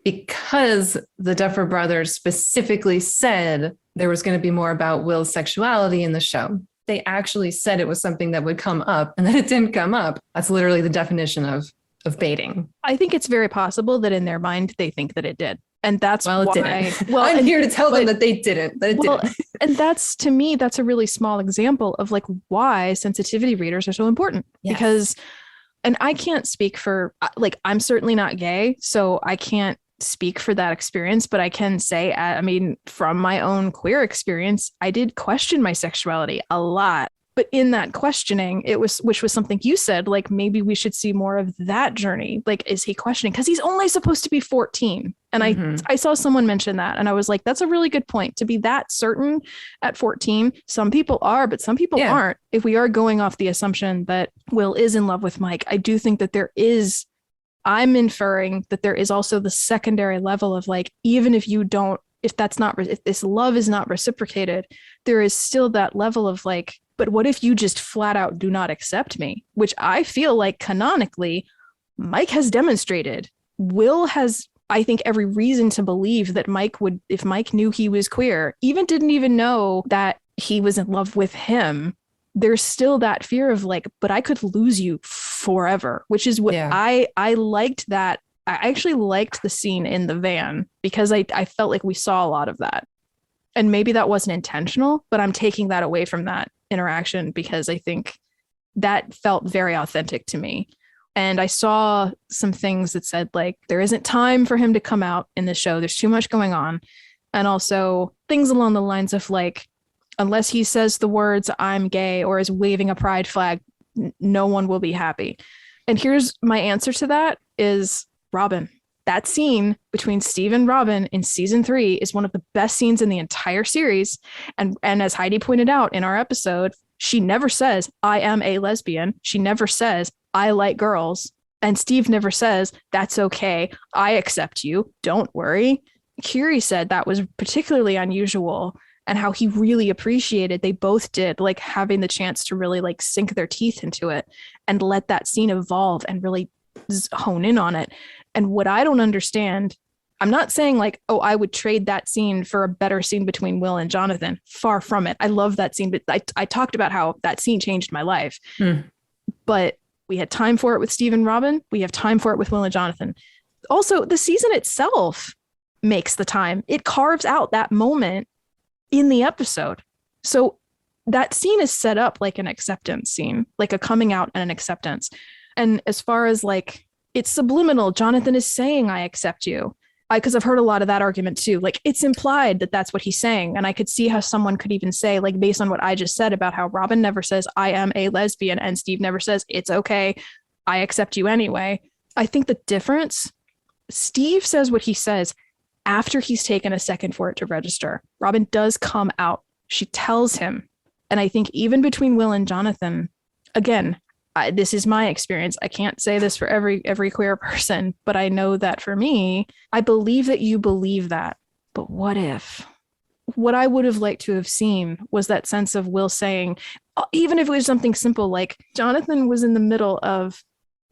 because the Duffer Brothers specifically said there was going to be more about Will's sexuality in the show. They actually said it was something that would come up, and then it didn't come up. That's literally the definition of baiting. I think it's very possible that in their mind, they think that it did. And that's why. I'm here to tell them that they didn't. That it didn't. And that's, to me, that's a really small example of like why sensitivity readers are so important. Yes. Because, and I can't speak for, like, I'm certainly not gay, so I can't speak for that experience, but I can say, I mean, from my own queer experience, I did question my sexuality a lot. But in that questioning, which was something you said, like, maybe we should see more of that journey. Like, is he questioning? Because he's only supposed to be 14. And I saw someone mention that. And I was like, that's a really good point. To be that certain at 14, some people are, but some people aren't. If we are going off the assumption that Will is in love with Mike, I do think that I'm inferring that there is also the secondary level of like, even if if this love is not reciprocated, there is still that level of like, but what if you just flat out do not accept me? Which I feel like canonically, Mike has demonstrated. Will has, I think, every reason to believe that Mike would, if Mike knew he was queer, didn't even know that he was in love with him, there's still that fear of like, but I could lose you forever, which is what I liked that. I actually liked the scene in the van because I felt like we saw a lot of that. And maybe that wasn't intentional, but I'm taking that away from that interaction because I think that felt very authentic to me. And I saw some things that said like, there isn't time for him to come out in the show. There's too much going on. And also things along the lines of like, unless he says the words, I'm gay, or is waving a pride flag, no one will be happy. And here's my answer to that is Robin. That scene between Steve and Robin in season 3 is one of the best scenes in the entire series. And as Heidi pointed out in our episode, she never says, I am a lesbian. She never says, I like girls. And Steve never says, that's okay. I accept you. Don't worry. Curie said that was particularly unusual and how he really appreciated, they both did, like having the chance to really like sink their teeth into it and let that scene evolve and really hone in on it. And what I don't understand, I'm not saying like, oh, I would trade that scene for a better scene between Will and Jonathan. Far from it. I love that scene, but I talked about how that scene changed my life. But We had time for it with Steve and Robin. We have time for it with Will and Jonathan. Also, the season itself makes the time. It carves out that moment in the episode. So that scene is set up like an acceptance scene, like a coming out and an acceptance. And as far as like, it's subliminal, Jonathan is saying, I accept you. Because I've heard a lot of that argument too. Like, it's implied that that's what he's saying. And I could see how someone could even say, like, based on what I just said about how Robin never says, I am a lesbian, and Steve never says, it's okay, I accept you anyway. I think the difference, Steve says what he says after he's taken a second for it to register. Robin does come out. She tells him. And I think even between Will and Jonathan, again, this is my experience. I can't say this for every queer person, but I know that for me, I believe that you believe that. But what if? What I would have liked to have seen was that sense of Will saying, even if it was something simple, like Jonathan was in the middle of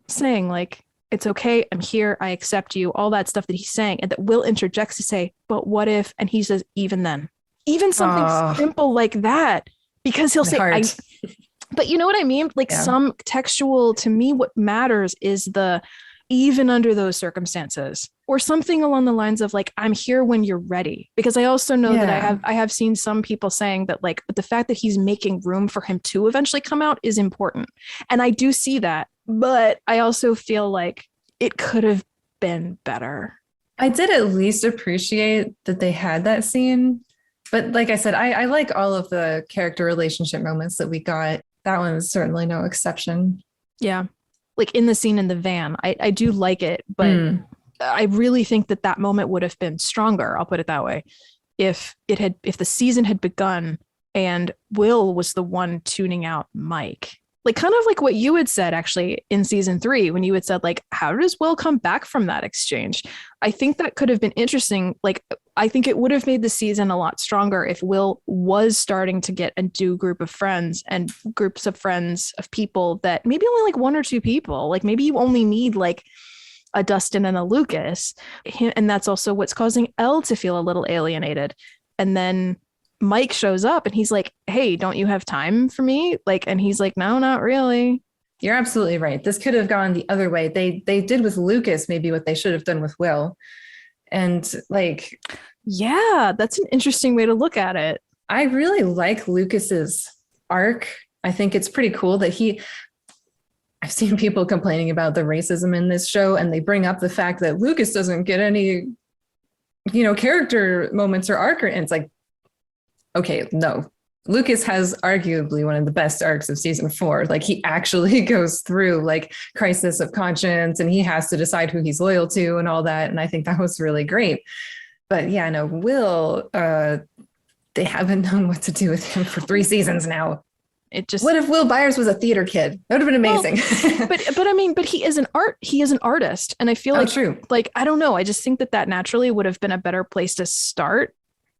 saying, like, it's okay, I'm here, I accept you, all that stuff that he's saying, and that Will interjects to say, but what if? And he says, even then. Even something simple like that, because he'll say, but you know what I mean? Like some textual, to me, what matters is the even under those circumstances, or something along the lines of like, I'm here when you're ready. Because I also know that I have seen some people saying that like, but the fact that he's making room for him to eventually come out is important. And I do see that, but I also feel like it could have been better. I did at least appreciate that they had that scene. But like I said, I like all of the character relationship moments that we got. That one is certainly no exception. Yeah. Like in the scene in the van, I do like it, but I really think that that moment would have been stronger. I'll put it that way. If the season had begun and Will was the one tuning out Mike, like kind of like what you had said actually in season 3, when you had said like, how does Will come back from that exchange? I think that could have been interesting. Like, I think it would have made the season a lot stronger if Will was starting to get a new group of friends and groups of friends of people that maybe only like 1 or 2 people, like maybe you only need like a Dustin and a Lucas. And that's also what's causing Elle to feel a little alienated. And then Mike shows up and he's like, hey, don't you have time for me? Like, and he's like, no, not really. You're absolutely right. This could have gone the other way. They did with Lucas maybe what they should have done with Will. And like, yeah, that's an interesting way to look at it. I really like Lucas's arc. I think it's pretty cool that I've seen people complaining about the racism in this show, and they bring up the fact that Lucas doesn't get any, character moments or arc. And it's like, okay, no. Lucas has arguably one of the best arcs of season 4. Like, he actually goes through like crisis of conscience, and he has to decide who he's loyal to and all that. And I think that was really great. But yeah, no, Will, they haven't known what to do with him for 3 seasons now. What if Will Byers was a theater kid? That would have been amazing. Well, but he is an artist. And I feel like, true. Like, I don't know. I just think that naturally would have been a better place to start.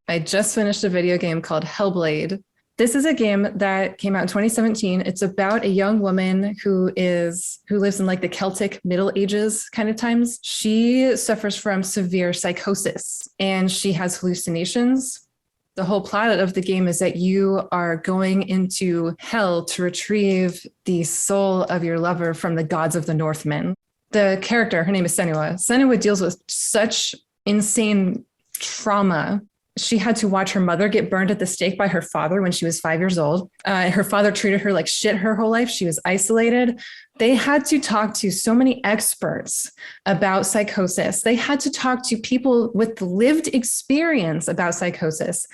I just finished a video game called Hellblade. This is a game that came out in 2017. It's about a young woman who lives in like the Celtic Middle Ages kind of times. She suffers from severe psychosis and she has hallucinations. The whole plot of the game is that you are going into hell to retrieve the soul of your lover from the gods of the Northmen. The character, her name is Senua. Senua deals with such insane trauma. She had to watch her mother get burned at the stake by her father when she was 5 years old. Her father treated her like shit her whole life. She was isolated. They had to talk to so many experts about psychosis. They had to talk to people with lived experience about psychosis.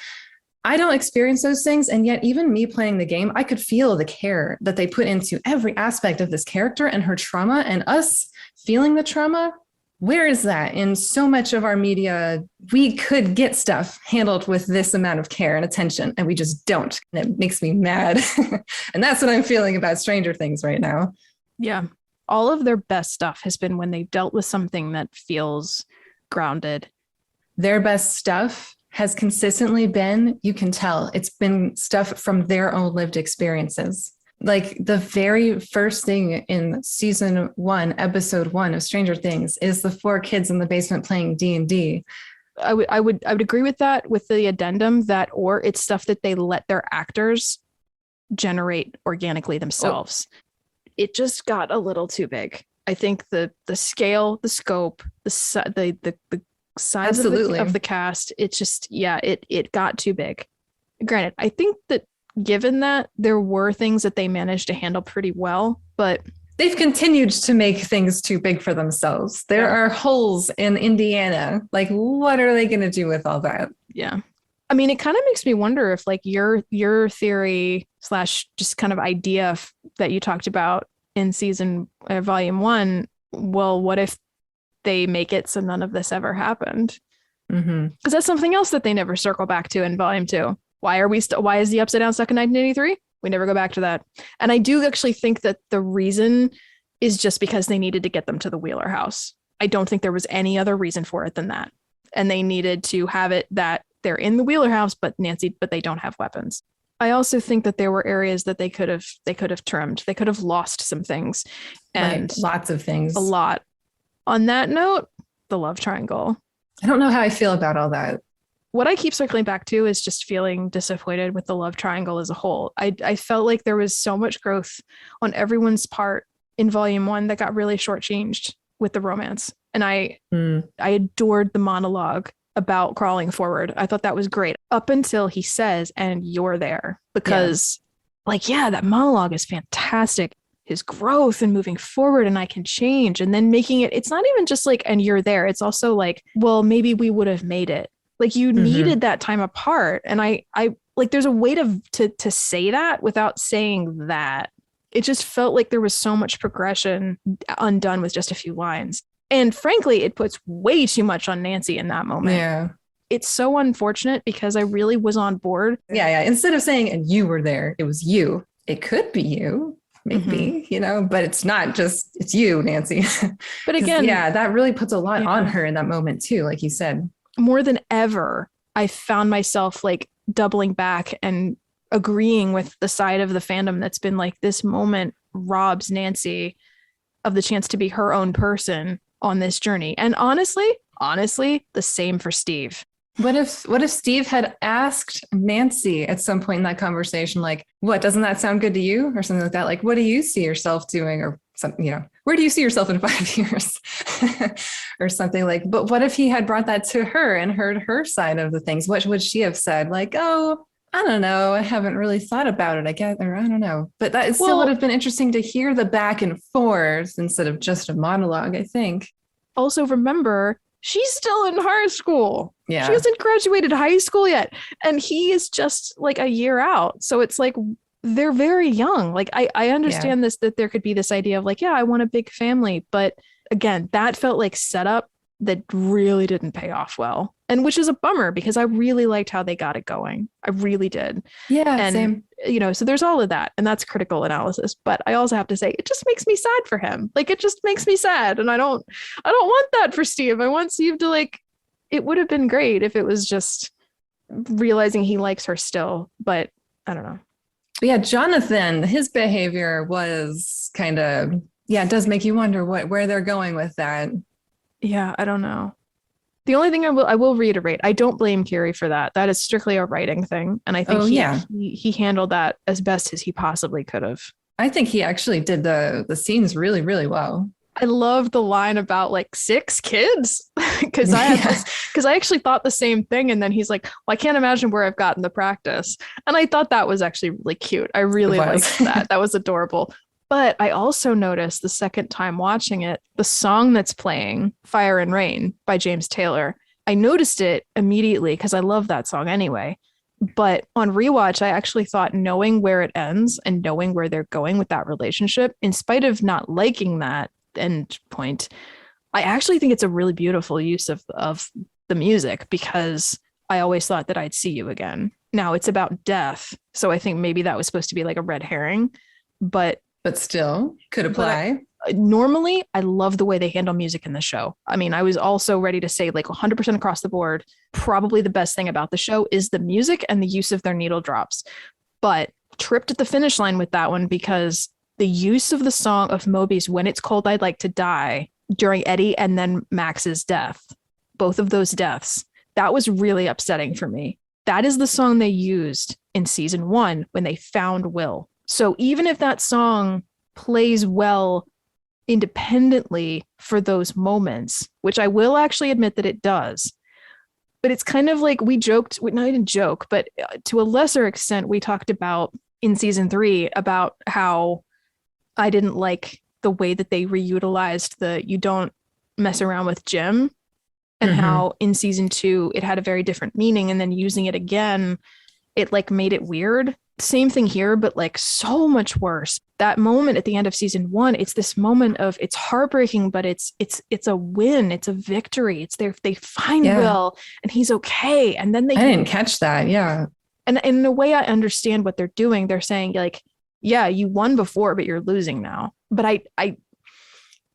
I don't experience those things. And yet even me playing the game, I could feel the care that they put into every aspect of this character and her trauma, and us feeling the trauma. Where is that in so much of our media? We could get stuff handled with this amount of care and attention, and we just don't. And it makes me mad. And that's what I'm feeling about Stranger Things right now. Yeah. All of their best stuff has been when they've dealt with something that feels grounded. Their best stuff has consistently been, you can tell, it's been stuff from their own lived experiences. Like the very first thing in season 1, episode 1 of Stranger Things is the 4 kids in the basement playing D&D. I would agree with that, with the addendum that, or it's stuff that they let their actors generate organically themselves. it just got a little too big. I think the scale, the scope, the size of the cast, it just, yeah, it got too big. Granted, I think that given that there were things that they managed to handle pretty well, but they've continued to make things too big for themselves. There are holes in Indiana. Like, what are they going to do with all that? Yeah. I mean, it kind of makes me wonder if like your theory / just kind of idea that you talked about in volume 1, well, what if they make it so none of this ever happened? Because that's something else that they never circle back to in volume 2. Why is the Upside Down stuck in 1983? We never go back to that. And I do actually think that the reason is just because they needed to get them to the Wheeler house. I don't think there was any other reason for it than that. And they needed to have it that they're in the Wheeler house, but they don't have weapons. I also think that there were areas that they could have trimmed. They could have lost some things, and lots of things. A lot. On that note, the love triangle. I don't know how I feel about all that. What I keep circling back to is just feeling disappointed with the love triangle as a whole. I felt like there was so much growth on everyone's part in volume 1 that got really shortchanged with the romance. And I adored the monologue about crawling forward. I thought that was great up until he says, "And you're there," because that monologue is fantastic. His growth and moving forward, and I can change, and then making it's not even just like, "And you're there." It's also like, well, maybe we would have made it. Like you needed that time apart. And I like, there's a way to say that without saying that. It just felt like there was so much progression undone with just a few lines. And frankly, it puts way too much on Nancy in that moment. Yeah. It's so unfortunate because I really was on board. Yeah. Instead of saying, "And you were there," it was you. It could be you, maybe, but it's not just, it's you, Nancy. But again, that really puts a lot on her in that moment too, like you said. More than ever, I found myself like doubling back and agreeing with the side of the fandom that's been like, this moment robs Nancy of the chance to be her own person on this journey. And honestly, the same for Steve. What if Steve had asked Nancy at some point in that conversation, like, "What, doesn't that sound good to you?" or something like that? Like, "What do you see yourself doing?" or something, "Where do you see yourself in 5 years?" or something like. But what if he had brought that to her and heard her side of the things? What would she have said? Like, "Oh, I don't know. I haven't really thought about it, I guess," or I don't know. But that still would have been interesting to hear the back and forth instead of just a monologue, I think. Also, remember, she's still in high school. Yeah. She hasn't graduated high school yet. And he is just like a year out. So it's like, they're very young. Like, I understand this, that there could be this idea of like, I want a big family. But again, that felt like setup that really didn't pay off well. And which is a bummer because I really liked how they got it going. I really did. Yeah, and, same. So there's all of that. And that's critical analysis. But I also have to say, it just makes me sad for him. Like, it just makes me sad. And I don't want that for Steve. I want Steve to like, it would have been great if it was just realizing he likes her still. But I don't know. Yeah, Jonathan, his behavior was kind of, it does make you wonder where they're going with that. Yeah, I don't know. The only thing I will reiterate, I don't blame Carrie for that. That is strictly a writing thing. And I think he handled that as best as he possibly could have. I think he actually did the scenes really, really well. I love the line about like 6 kids because I actually thought the same thing. And then he's like, "Well, I can't imagine where I've gotten the practice." And I thought that was actually really cute. I really liked that. That was adorable. But I also noticed the second time watching it, the song that's playing, "Fire and Rain" by James Taylor, I noticed it immediately because I love that song anyway. But on rewatch, I actually thought knowing where it ends and knowing where they're going with that relationship, in spite of not liking that end point, I actually think it's a really beautiful use of the music because I always thought that I'd see you again. Now it's about death. So I think maybe that was supposed to be like a red herring, but still could apply. Normally, I love the way they handle music in the show. I mean, I was also ready to say like 100% across the board, probably the best thing about the show is the music and the use of their needle drops. But tripped at the finish line with that one because the use of the song of Moby's "When It's Cold, I'd Like to Die" during Eddie and then Max's death, both of those deaths, that was really upsetting for me. That is the song they used in season 1 when they found Will. So even if that song plays well independently for those moments, which I will actually admit that it does. But it's kind of like we joked, no, I didn't joke, but to a lesser extent, we talked about in season 3 about how I didn't like the way that they reutilized the you don't mess around with Jim, and how in season 2 it had a very different meaning, and then using it again, it like made it weird. Same thing here, but like so much worse. That moment at the end of season 1, it's this moment of it's heartbreaking, but it's a win, it's a victory. It's there, they find Will and he's okay. And then I didn't catch that. Yeah. And in a way I understand what they're doing. They're saying like, yeah, you won before, but you're losing now. But I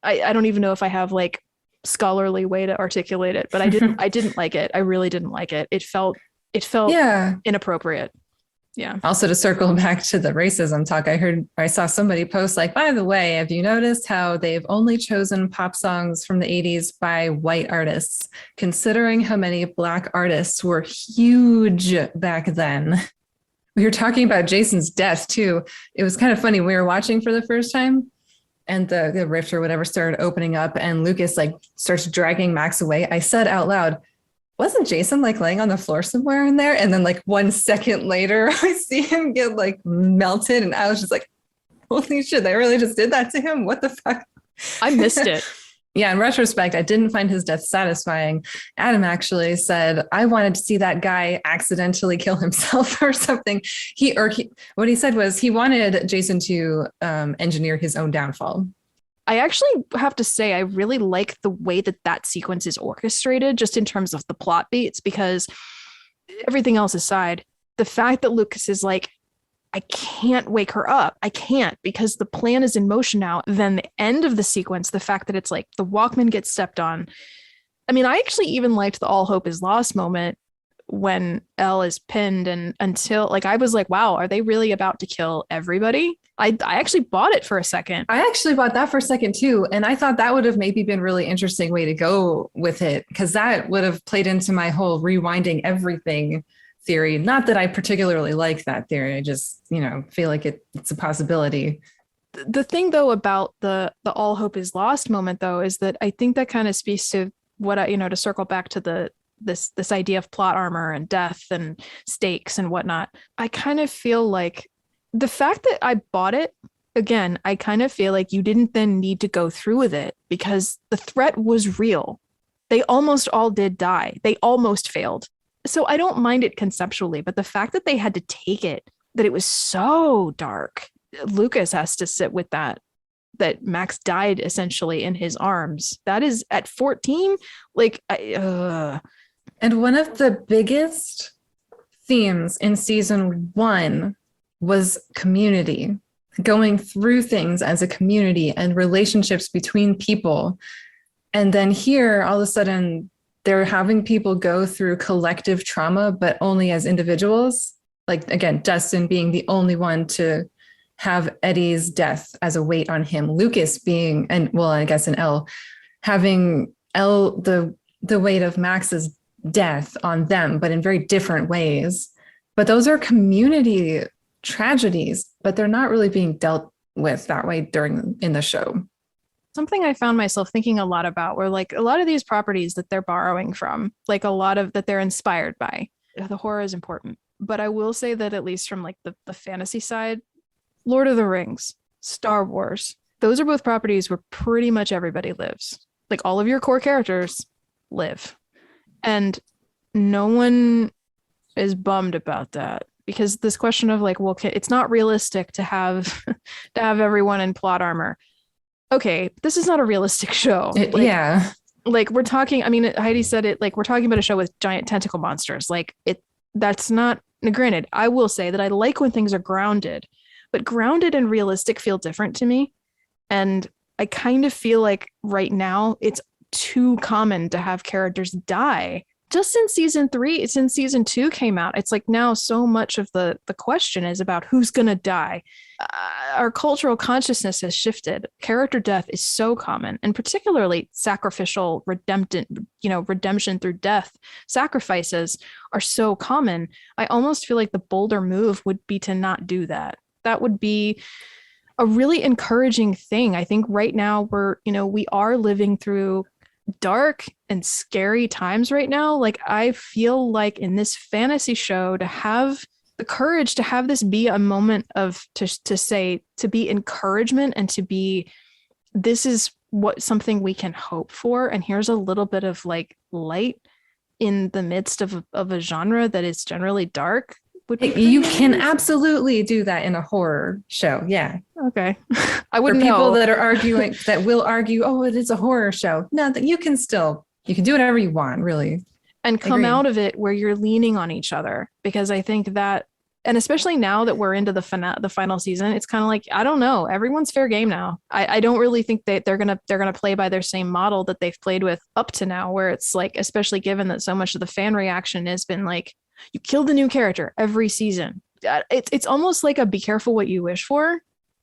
don't even know if I have like scholarly way to articulate it, but I didn't like it. I really didn't like it. It felt inappropriate. Yeah. Also, to circle back to the racism talk, I saw somebody post like, by the way, have you noticed how they've only chosen pop songs from the 80s by white artists, considering how many Black artists were huge back then? We were talking about Jason's death too. It was kind of funny. We were watching for the first time and the rift or whatever started opening up and Lucas like starts dragging Max away. I said out loud, wasn't Jason like laying on the floor somewhere in there? And then like 1 second later, I see him get like melted. And I was just like, holy shit, they really just did that to him? What the fuck? I missed it. Yeah, in retrospect, I didn't find his death satisfying. Adam actually said, I wanted to see that guy accidentally kill himself or something. What he said was he wanted Jason to engineer his own downfall. I actually have to say, I really like the way that sequence is orchestrated, just in terms of the plot beats, because everything else aside, the fact that Lucas is like, I can't wake her up. I can't, because the plan is in motion now. Then the end of the sequence, the fact that it's like the Walkman gets stepped on. I mean, I actually even liked the all hope is lost moment when Elle is pinned, and until like, I was like, wow, are they really about to kill everybody? I actually bought it for a second. I actually bought that for a second too. And I thought that would have maybe been really interesting way to go with it, because that would have played into my whole rewinding everything theory. Not that I particularly like that theory. I just, feel like it's a possibility. The thing though about the all hope is lost moment though, is that I think that kind of speaks to what to circle back to this idea of plot armor and death and stakes and whatnot. I kind of feel like the fact that I bought it, again, I kind of feel like you didn't then need to go through with it because the threat was real. They almost all did die. They almost failed. So I don't mind it conceptually, but the fact that they had to take it, that it was so dark, Lucas has to sit with that Max died essentially in his arms. That is at 14, like, And one of the biggest themes in season 1 was community, going through things as a community and relationships between people. And then here, all of a sudden, they're having people go through collective trauma, but only as individuals. Like, again, Dustin being the only one to have Eddie's death as a weight on him. Lucas being, and well, I guess in Elle, having Elle, the weight of Max's death on them, but in very different ways. But those are community tragedies, but they're not really being dealt with that way in the show. Something I found myself thinking a lot about were like a lot of these properties that they're borrowing from, like a lot of that they're inspired by. The horror is important, but I will say that at least from like the fantasy side, Lord of the Rings, Star Wars, those are both properties where pretty much everybody lives. Like all of your core characters live, and no one is bummed about that. Because this question of like, well, it's not realistic to have everyone in plot armor. Okay, this is not a realistic show. Yeah. Like we're talking, I mean, Heidi said it, like we're talking about a show with giant tentacle monsters. Like that's not, granted, I will say that I like when things are grounded, but grounded and realistic feel different to me. And I kind of feel like right now it's too common to have characters die. Just since season 3, since season 2 came out, it's like now so much of the question is about who's going to die. Our cultural consciousness has shifted. Character death is so common, and particularly sacrificial redemption through death. Sacrifices are so common. I almost feel like the bolder move would be to not do that. That would be, a really encouraging thing. I think right now we are living through dark and scary times right now. Like, I feel like in this fantasy show, to have the courage to have this be a moment of to say, to be encouragement, and to be, this is what something we can hope for, and here's a little bit of like light in the midst of a genre that is generally dark, would be You can absolutely do that in a horror show. Yeah. okay. I For wouldn't people know. that are arguing, that will argue, oh, it is a horror show. No, that you can do whatever you want, really. And come Agreed. out of it where you're leaning on each other, because I think that, and especially now that we're into the final season, it's kind of like, I don't know, everyone's fair game now. I don't really think that they're gonna play by their same model that they've played with up to now, where it's like, especially given that so much of the fan reaction has been like, you killed the new character every season. It's almost like a be careful what you wish for.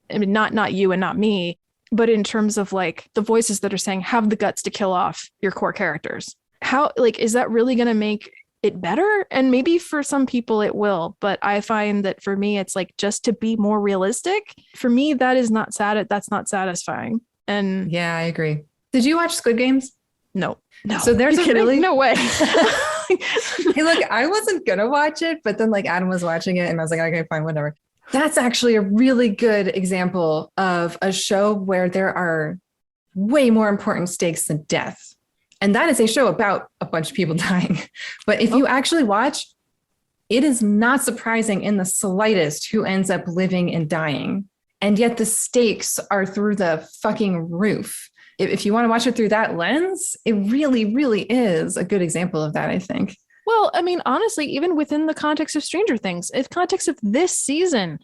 I mean, not you and not me, but in terms of like the voices that are saying, have the guts to kill off your core characters. How, like, is that really going to make it better? And maybe for some people it will, but I find that for me, it's like, just to be more realistic, for me, that is not sad. That's not satisfying. And Yeah, I agree. Did you watch Squid Games? no. So there's a really no way. Hey, look, I wasn't gonna watch it, but then like Adam was watching it and I was like, okay, fine, whatever. That's actually a really good example of a show where there are way more important stakes than death. And that is a show about a bunch of people dying. But if you actually watch, it is not surprising in the slightest who ends up living and dying. And yet the stakes are through the fucking roof. If you want to watch it through that lens, it really, really is a good example of that, I think. Well, I mean, honestly, even within the context of Stranger Things, in context of this season,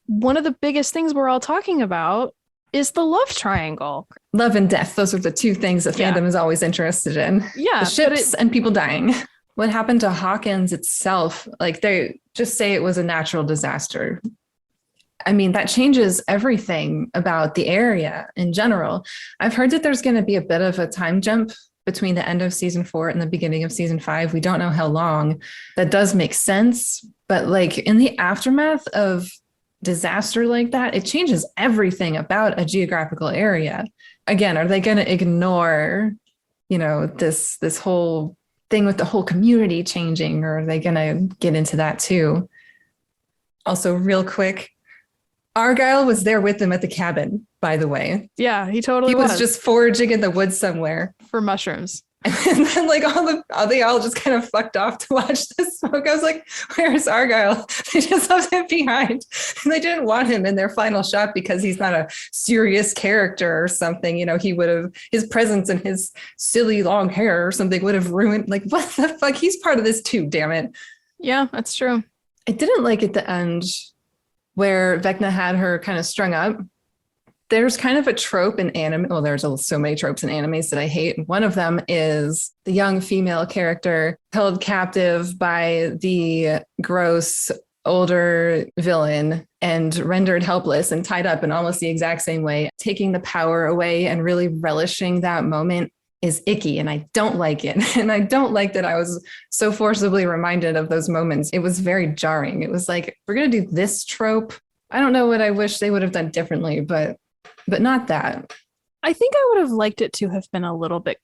one of the biggest things we're all talking about is the love triangle. Love and death. Those are the two things that fandom is always interested in. Yeah. The ships and people dying. What happened to Hawkins itself? Like, they just say it was a natural disaster. I mean, that changes everything about the area in general. I've heard that there's going to be a bit of a time jump between the end of season 4 and the beginning of season 5. We don't know how long. That does make sense. But like, in the aftermath of disaster like that, it changes everything about a geographical area. Again, are they going to ignore, this whole thing with the whole community changing, or are they going to get into that too? Also, real quick, Argyle was there with them at the cabin, by the way. Yeah, he totally was just foraging in the woods somewhere for mushrooms. And then like they all just kind of fucked off to watch the smoke. I was like, where's Argyle? They just left him behind. And they didn't want him in their final shot because he's not a serious character or something. His presence and his silly long hair or something would have ruined, like, what the fuck? He's part of this too, damn it. Yeah, that's true. I didn't like at the end where Vecna had her kind of strung up. There's kind of a trope in anime. Well, there's so many tropes in animes that I hate. One of them is the young female character held captive by the gross older villain and rendered helpless and tied up in almost the exact same way. Taking the power away and really relishing that moment is icky, and I don't like it. And I don't like that I was so forcibly reminded of those moments. It was very jarring. It was like, we're going to do this trope. I don't know what I wish they would have done differently, but not that. I think I would have liked it to have been a little bit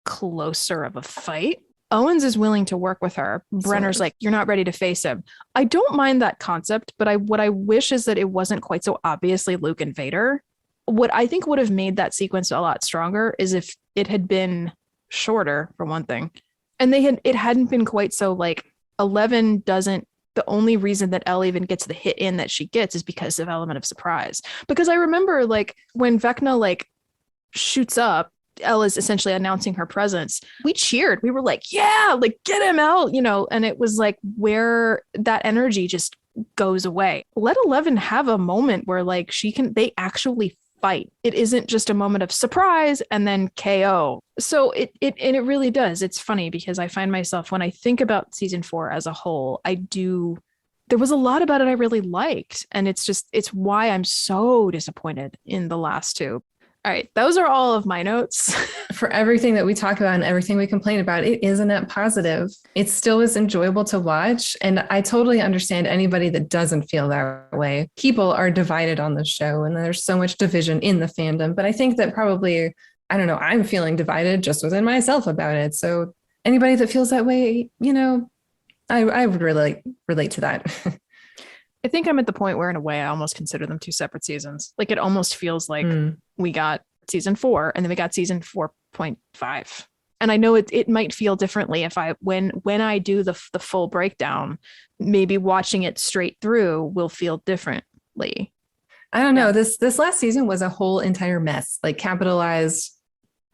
closer of a fight. Owens is willing to work with her. Brenner's like, you're not ready to face him. I don't mind that concept, but what I wish is that it wasn't quite so obviously Luke and Vader. What I think would have made that sequence a lot stronger is if it had been shorter, for one thing. And it hadn't been quite so like 11 doesn't, the only reason that Elle even gets the hit in that she gets is because of element of surprise. Because I remember like when Vecna like shoots up, Elle is essentially announcing her presence. We cheered. We were like, yeah, like get him out, and it was like where that energy just goes away. Let 11 have a moment where like they actually fight. It isn't just a moment of surprise and then KO. So it really does. It's funny because I find myself, when I think about season 4 as a whole, there was a lot about it I really liked. And it's why I'm so disappointed in the last two. All right. Those are all of my notes. For everything that we talk about and everything we complain about, it is a net positive. It still is enjoyable to watch. And I totally understand anybody that doesn't feel that way. People are divided on the show, and there's so much division in the fandom. But I think that probably, I don't know, I'm feeling divided just within myself about it. So anybody that feels that way, I would really relate to that. I think I'm at the point where, in a way, I almost consider them two separate seasons. Like, it almost feels like we got season 4 and then we got season 4.5. And I know it might feel differently if when I do the full breakdown, maybe watching it straight through will feel differently. I don't know. This last season was a whole entire mess, like capitalized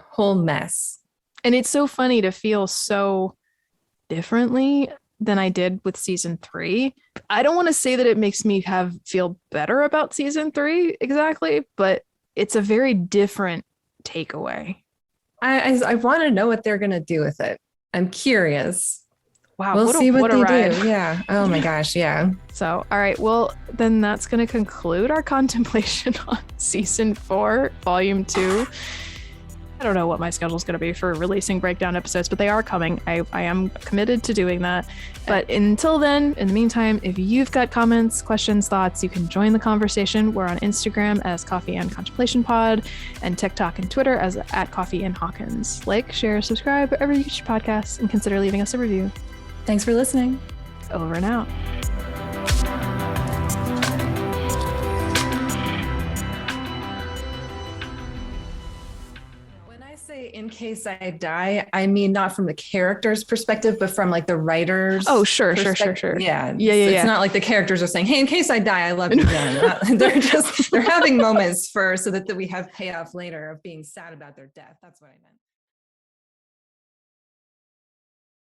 whole mess. And it's so funny to feel so differently than I did with season 3. I don't want to say that it makes me feel better about season 3 exactly, but it's a very different takeaway. I want to know what they're going to do with it. I'm curious. Wow. We'll see what they ride. do. Yeah. Oh my gosh. Yeah. So, all right. Well, then that's going to conclude our contemplation on season 4, volume 2. I don't know what my schedule is going to be for releasing breakdown episodes, but they are coming. I am committed to doing that. But until then, in the meantime, if you've got comments, questions, thoughts, you can join the conversation. We're on Instagram as Coffee and Contemplation Pod, and TikTok and Twitter as @CoffeeandHawkins. Like, share, subscribe wherever you get your podcasts, and consider leaving us a review. Thanks for listening. Over and out. In case I die, I mean, not from the character's perspective, but from like the writer's. Oh, sure. Yeah. It's not like the characters are saying, hey, in case I die, I love you, Jenna. They're having moments so that we have payoff later of being sad about their death. That's what I meant.